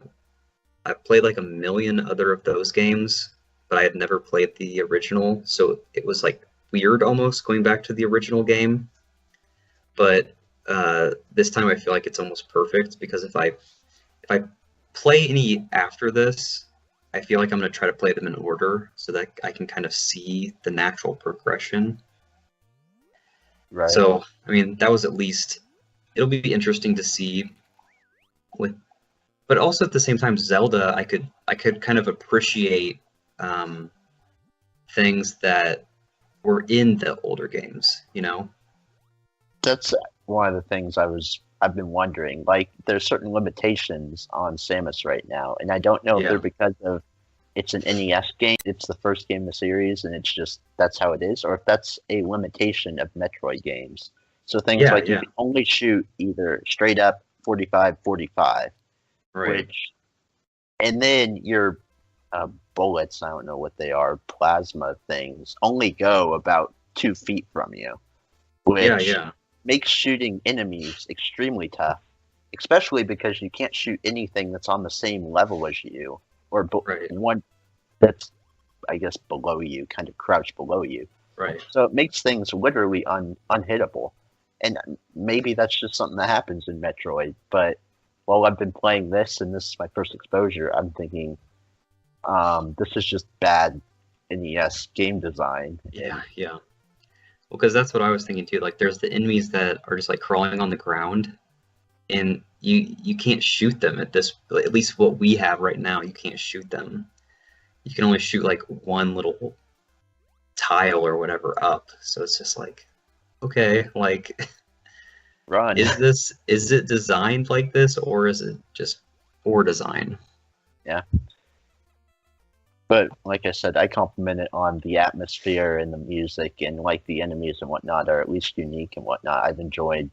I've played like a million other of those games, but I had never played the original, so it was like weird almost going back to the original game. But this time I feel like it's almost perfect because if I play any after this, I feel like I'm going to try to play them in order so that I can kind of see the natural progression. Right. So, I mean, that was at least it'll be interesting to see with, but also at the same time, Zelda, I could kind of appreciate things that were in the older games, you know? That's one of the things I've been wondering. Like, there's certain limitations on Samus right now, and I don't know if they're because of it's an NES game, it's the first game in the series, and it's just that's how it is, or if that's a limitation of Metroid games. So things like you can only shoot either straight up 45-45, Right. and then your bullets, I don't know what they are, plasma things, only go about 2 feet from you, which makes shooting enemies extremely tough, especially because you can't shoot anything that's on the same level as you, or one that's, I guess, below you, kind of crouched below you. Right. So it makes things literally unhittable. And maybe that's just something that happens in Metroid, but while I've been playing this, and this is my first exposure, I'm thinking, this is just bad NES game design. Yeah. Well, because that's what I was thinking too. Like, there's the enemies that are just like crawling on the ground, and you can't shoot them at least what we have right now. You can't shoot them. You can only shoot like one little tile or whatever up. So it's just like, okay, like, run. Is it designed like this, or is it just poor design? Yeah. But like I said, I compliment it on the atmosphere and the music, and like the enemies and whatnot are at least unique and whatnot. I've enjoyed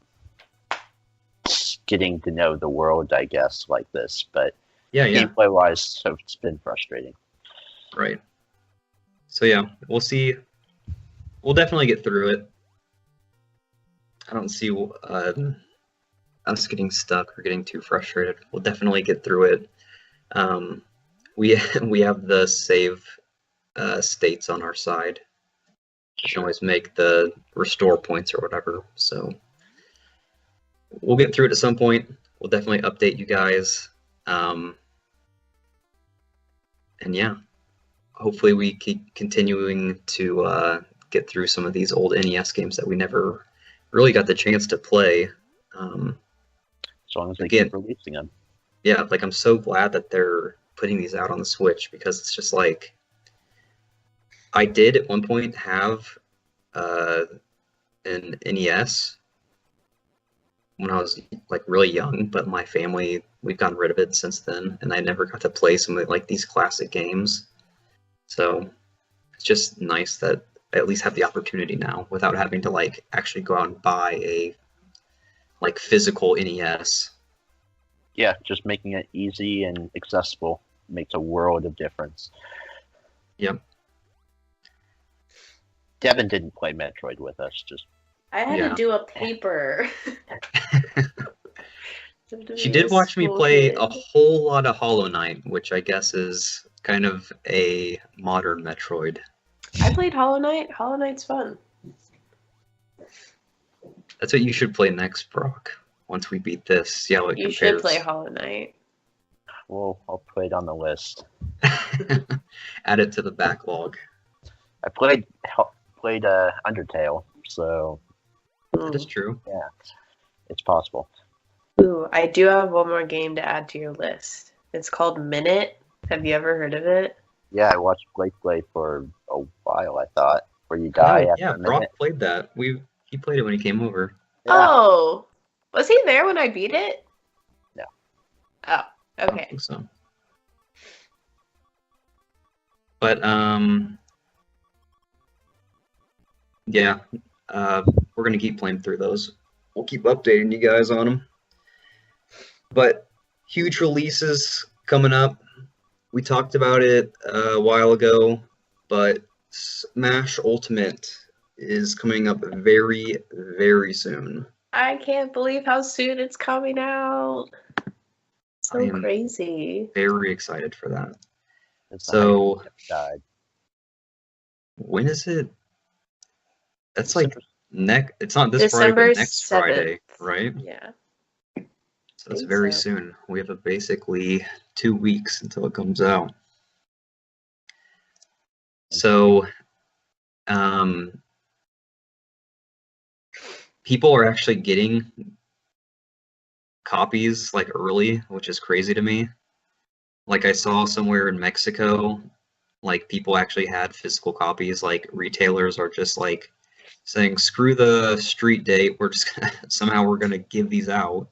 getting to know the world, I guess, like this. But gameplay wise, so it's been frustrating. Right. So yeah, we'll see. We'll definitely get through it. I don't see us getting stuck or getting too frustrated. We'll definitely get through it. We have the save states on our side. You can always make the restore points or whatever. So we'll get through it at some point. We'll definitely update you guys. And yeah, hopefully we keep continuing to get through some of these old NES games that we never really got the chance to play. As long as they keep releasing them. Yeah, like, I'm so glad that they're putting these out on the Switch, because it's just like, I did at one point have an NES when I was like really young, but my family, we've gotten rid of it since then, and I never got to play some of like these classic games. So it's just nice that I at least have the opportunity now without having to like actually go out and buy a like physical NES. Yeah, just making it easy and accessible makes a world of difference. Yep. Devin didn't play Metroid with us. I had to do a paper. She did watch me play a whole lot of Hollow Knight, which I guess is kind of a modern Metroid. I played Hollow Knight. Hollow Knight's fun. That's what you should play next, Brock. Once we beat this, see how it compares. You should play Hollow Knight. Well, I'll put it on the list. Add it to the backlog. I played Undertale, so that is true. Yeah, it's possible. Ooh, I do have one more game to add to your list. It's called Minute. Have you ever heard of it? Yeah, I watched Blake play for a while, I thought, where you die after a minute. Brock played that. He played it when he came over. Yeah. Oh, was he there when I beat it? No. Oh, okay. I don't think so. But yeah, we're gonna keep playing through those. We'll keep updating you guys on them. But huge releases coming up. We talked about it a while ago, but Smash Ultimate is coming up very, very soon. I can't believe how soon it's coming out. So crazy. Very excited for that. So, when is it? That's like it's not this Friday, but next 7th. Friday, right? Yeah. So it's very soon. We have basically 2 weeks until it comes out. So, people are actually getting copies like early, which is crazy to me. Like I saw somewhere in Mexico, like people actually had physical copies. Like retailers are just like saying, "Screw the street date. We're just gonna, somehow we're gonna give these out."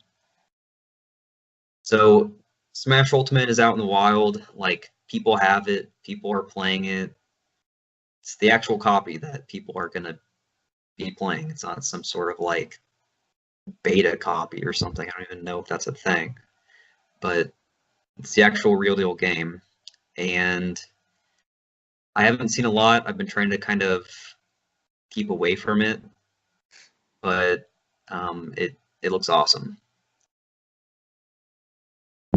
So Smash Ultimate is out in the wild. Like people have it, people are playing it. It's the actual copy that people are gonna be playing. It's not some sort of like beta copy or something. I don't even know if that's a thing, but it's the actual real deal game. And I haven't seen a lot. I've been trying to kind of keep away from it, but it looks awesome.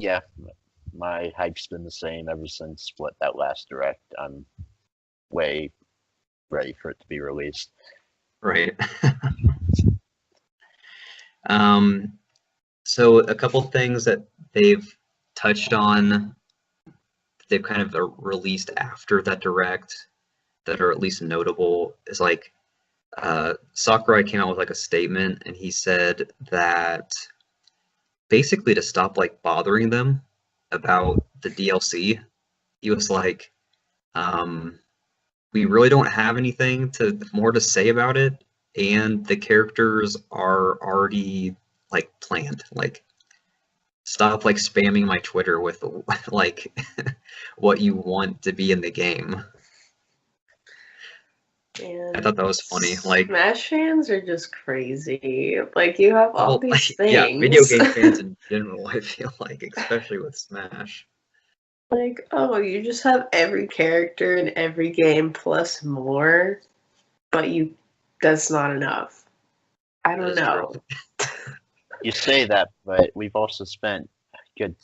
Yeah, my hype's been the same ever since that last direct. I'm way ready for it to be released. Right. So a couple things that they've touched on, they've kind of released after that direct that are at least notable is like Sakurai came out with like a statement and he said that basically to stop like bothering them about the DLC, he was like, we really don't have anything more to say about it, and the characters are already like planned. Like, stop like spamming my Twitter with like what you want to be in the game. And I thought that was funny. Like, Smash fans are just crazy. Like you have all these things. Yeah, video game fans in general, I feel like, especially with Smash. Like, oh, you just have every character in every game plus more, but that's not enough. I don't know. You say that, but we've also spent a good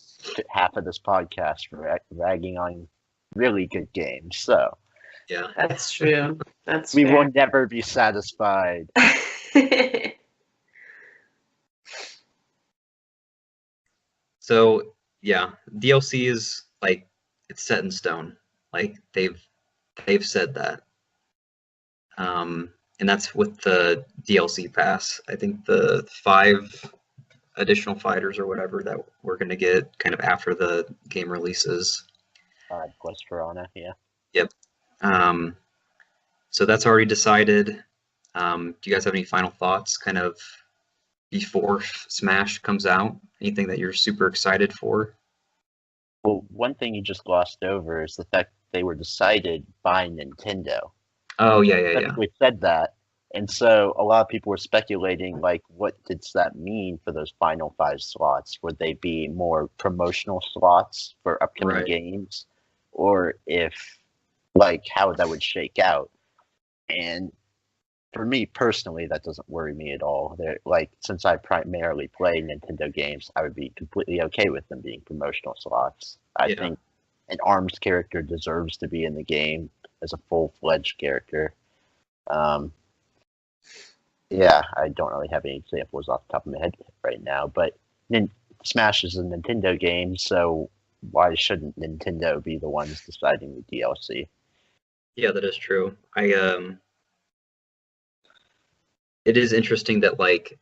half of this podcast ragging on really good games, so Yeah, that's true. That's we fair. will never be satisfied. So yeah, DLC is like it's set in stone. Like they've said that. And that's with the DLC pass. I think the 5 additional fighters or whatever that we're gonna get kind of after the game releases. Quest for Honor, yeah. Yep. So that's already decided. Do you guys have any final thoughts kind of before Smash comes out? Anything that you're super excited for? Well, one thing you just glossed over is the fact they were decided by Nintendo. Oh yeah. Specifically said that, and so a lot of people were speculating, like, what does that mean for those final 5 slots? Would they be more promotional slots for upcoming Right. games, or if, like, how that would shake out? And for me personally, that doesn't worry me at all. They're like, since I primarily play Nintendo games, I would be completely okay with them being promotional slots. I think an ARMS character deserves to be in the game as a full-fledged character. Yeah, I don't really have any examples off the top of my head right now, but Smash is a Nintendo game, so why shouldn't Nintendo be the ones deciding the DLC? Yeah, that is true. It is interesting that like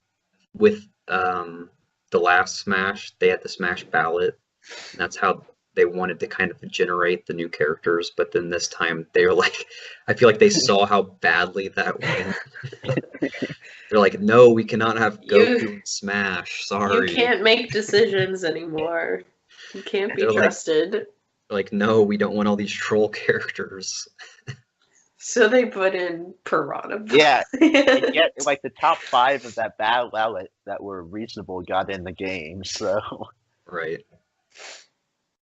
with the last Smash, they had the Smash ballot, and that's how they wanted to kind of generate the new characters. But then this time they were like, I feel like they saw how badly that went. They're like, no, we cannot have Goku in Smash. Sorry, you can't make decisions anymore. You can't be trusted. They're like, no, we don't want all these troll characters. So they put in Piranha. Yeah, yet, like the top 5 of that ballot that were reasonable got in the game. So right.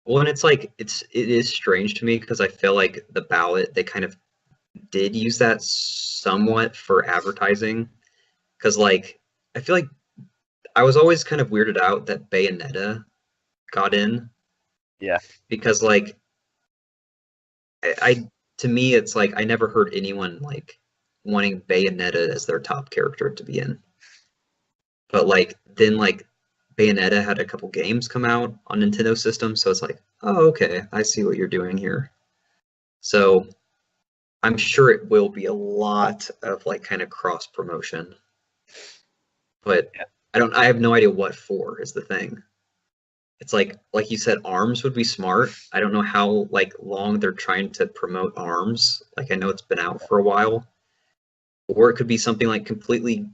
Well, and it's like it is strange to me because I feel like the ballot they kind of did use that somewhat for advertising. Because like I feel like I was always kind of weirded out that Bayonetta got in. Yeah. Because like I to me it's like I never heard anyone like wanting Bayonetta as their top character to be in. But like then like Bayonetta had a couple games come out on Nintendo systems, so it's like, oh okay, I see what you're doing here. So I'm sure it will be a lot of like kind of cross promotion. But I have no idea what for is the thing. It's like you said, ARMS would be smart. I don't know how like long they're trying to promote ARMS. Like I know it's been out for a while, or it could be something like completely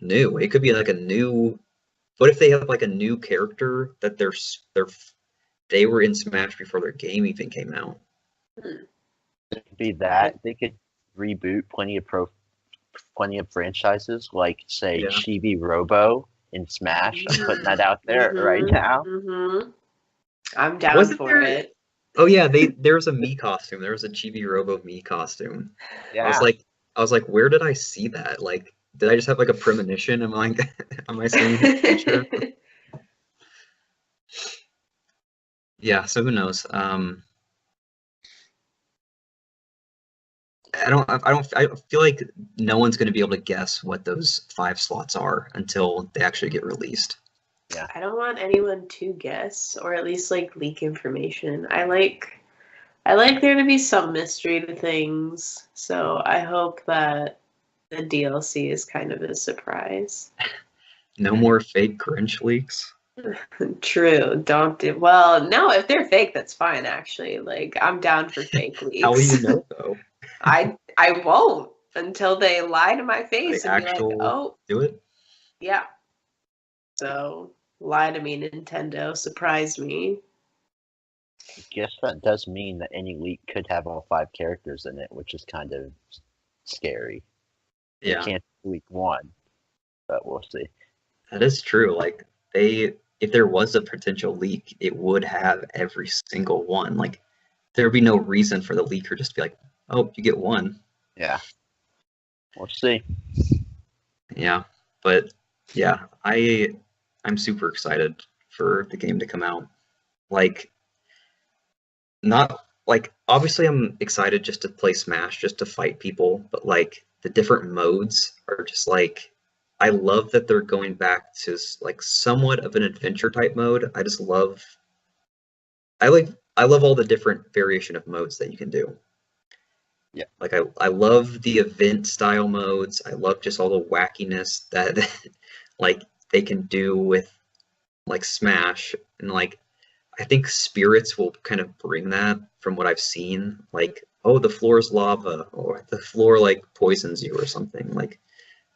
new. It could be like a new. What if they have like a new character that they were in Smash before their game even came out? It could be that they could reboot plenty of franchises, like say Yeah. Chibi Robo in Smash. I'm putting that out there right now. I'm down Wasn't for there- it. Oh yeah, there was a Mii costume. There was a Chibi Robo Mii costume. Yeah. I was like, where did I see that? Like, did I just have like a premonition? Am I am I seeing the future? Yeah, so who knows? I feel like no one's going to be able to guess what those 5 slots are until they actually get released. Yeah. I don't want anyone to guess or at least like leak information. I like there to be some mystery to things. So I hope that the DLC is kind of a surprise. No more fake Grinch leaks. True. Don't do well, no, if they're fake, that's fine actually. Like I'm down for fake leaks. How will you know though? I won't until they lie to my face and be like, oh, do it? yeah. So lie to me, Nintendo. Surprise me. I guess that does mean that any leak could have all 5 characters in it, which is kind of scary. Yeah. You can't leak one, but we'll see. That is true. Like if there was a potential leak, it would have every single one. Like there would be no reason for the leaker just to be like, oh, you get one. Yeah. We'll see. Yeah. But yeah, I'm super excited for the game to come out. Like not like obviously I'm excited just to play Smash, just to fight people, but like the different modes are just like I love that they're going back to like somewhat of an adventure type mode. I love all the different variation of modes that you can do. Yeah. Like I love the event style modes. I love just all the wackiness that like they can do with like Smash, and like I think Spirits will kind of bring that from what I've seen. Like, oh, the floor is lava, or the floor like poisons you or something. Like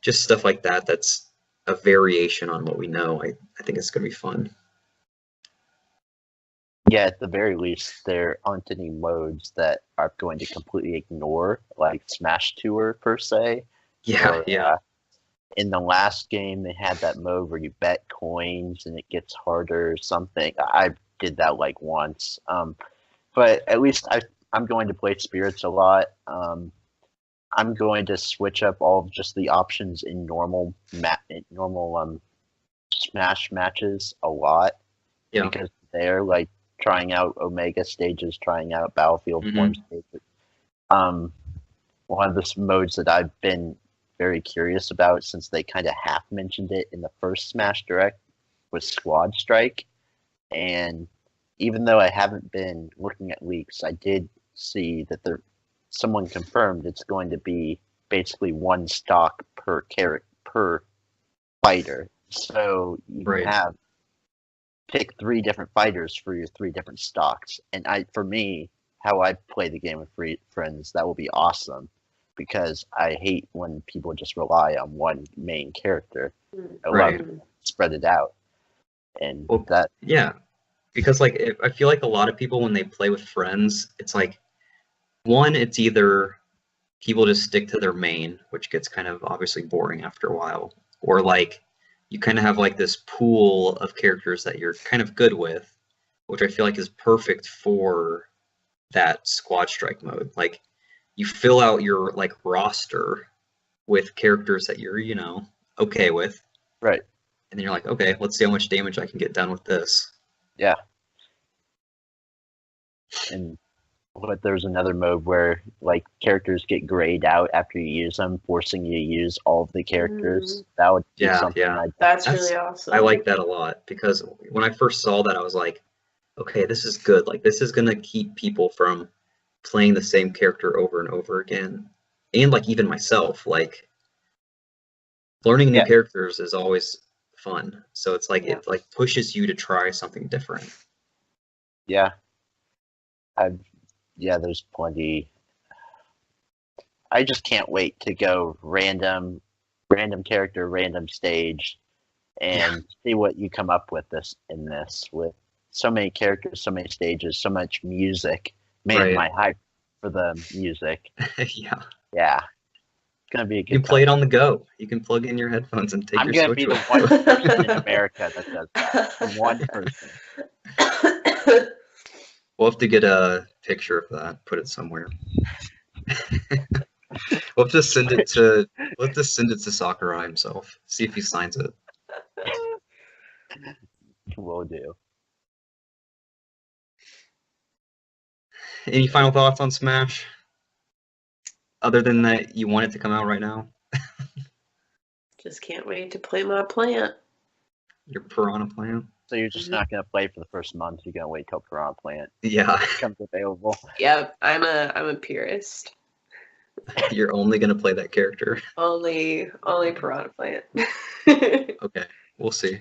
just stuff like that that's a variation on what we know. I think it's gonna be fun. Yeah, at the very least, there aren't any modes that are going to completely ignore, like Smash Tour per se. Yeah, Or, yeah. In the last game, they had that mode where you bet coins and it gets harder or something. I did that like once. But at least I'm going to play Spirits a lot. I'm going to switch up all of just the options in normal Smash matches a lot. Yeah. Because they're like trying out Omega stages, trying out Battlefield form stages. One of the modes that I've been very curious about since they kind of half mentioned it in the first Smash Direct was Squad Strike. And even though I haven't been looking at leaks, I did see that someone confirmed it's going to be basically one stock per fighter. So you can pick 3 different fighters for your 3 different stocks. And for me, how I play the game with friends, that will be awesome. Because I hate when people just rely on one main character. I love to spread it out. And yeah, because like I feel like a lot of people when they play with friends, it's like one, it's either people just stick to their main, which gets kind of obviously boring after a while, or like you kind of have like this pool of characters that you're kind of good with, which I feel like is perfect for that Squad Strike mode. Like you fill out your like roster with characters that you're, okay with. Right. And then you're like, okay, let's see how much damage I can get done with this. Yeah. And there's another mode where like characters get grayed out after you use them, forcing you to use all of the characters. That would be something That's really awesome. I like that a lot because when I first saw that, I was like, okay, this is good. Like this is gonna keep people from playing the same character over and over again. And like even myself, like learning new characters is always fun. So it's like Yeah. it like pushes you to try something different. Yeah. There's plenty. I just can't wait to go random character, random stage, and see what you come up with with so many characters, so many stages, so much music. Man, Right. my hype for the music. Yeah. Yeah. It's gonna be a good You can play it time. on the go. You can plug in your headphones and take I'm your gonna Switch be the with one you. person in America that does that. The one person. We'll have to get a picture of that, put it somewhere. We'll have to send it to Sakurai himself. See if he signs it. Will do. Any final thoughts on Smash? Other than that, you want it to come out right now? Just can't wait to play my plant. Your Piranha Plant? So you're just not gonna play for the first month. You're gonna wait till Piranha Plant Yeah, becomes available. Yep, I'm a purist. you're only gonna play that character. Only Piranha Plant. Okay, we'll see.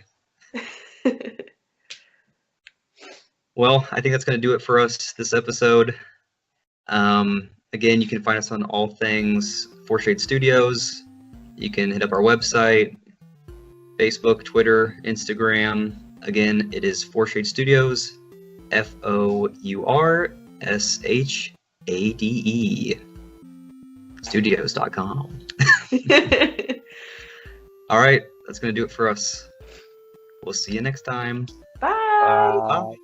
Well, I think that's going to do it for us this episode. Again, you can find us on all things Fourshade Studios. You can hit up our website, Facebook, Twitter, Instagram. Again, it is Fourshade Studios, FOURSHADE, studios.com. All right, that's going to do it for us. We'll see you next time. Bye. Bye.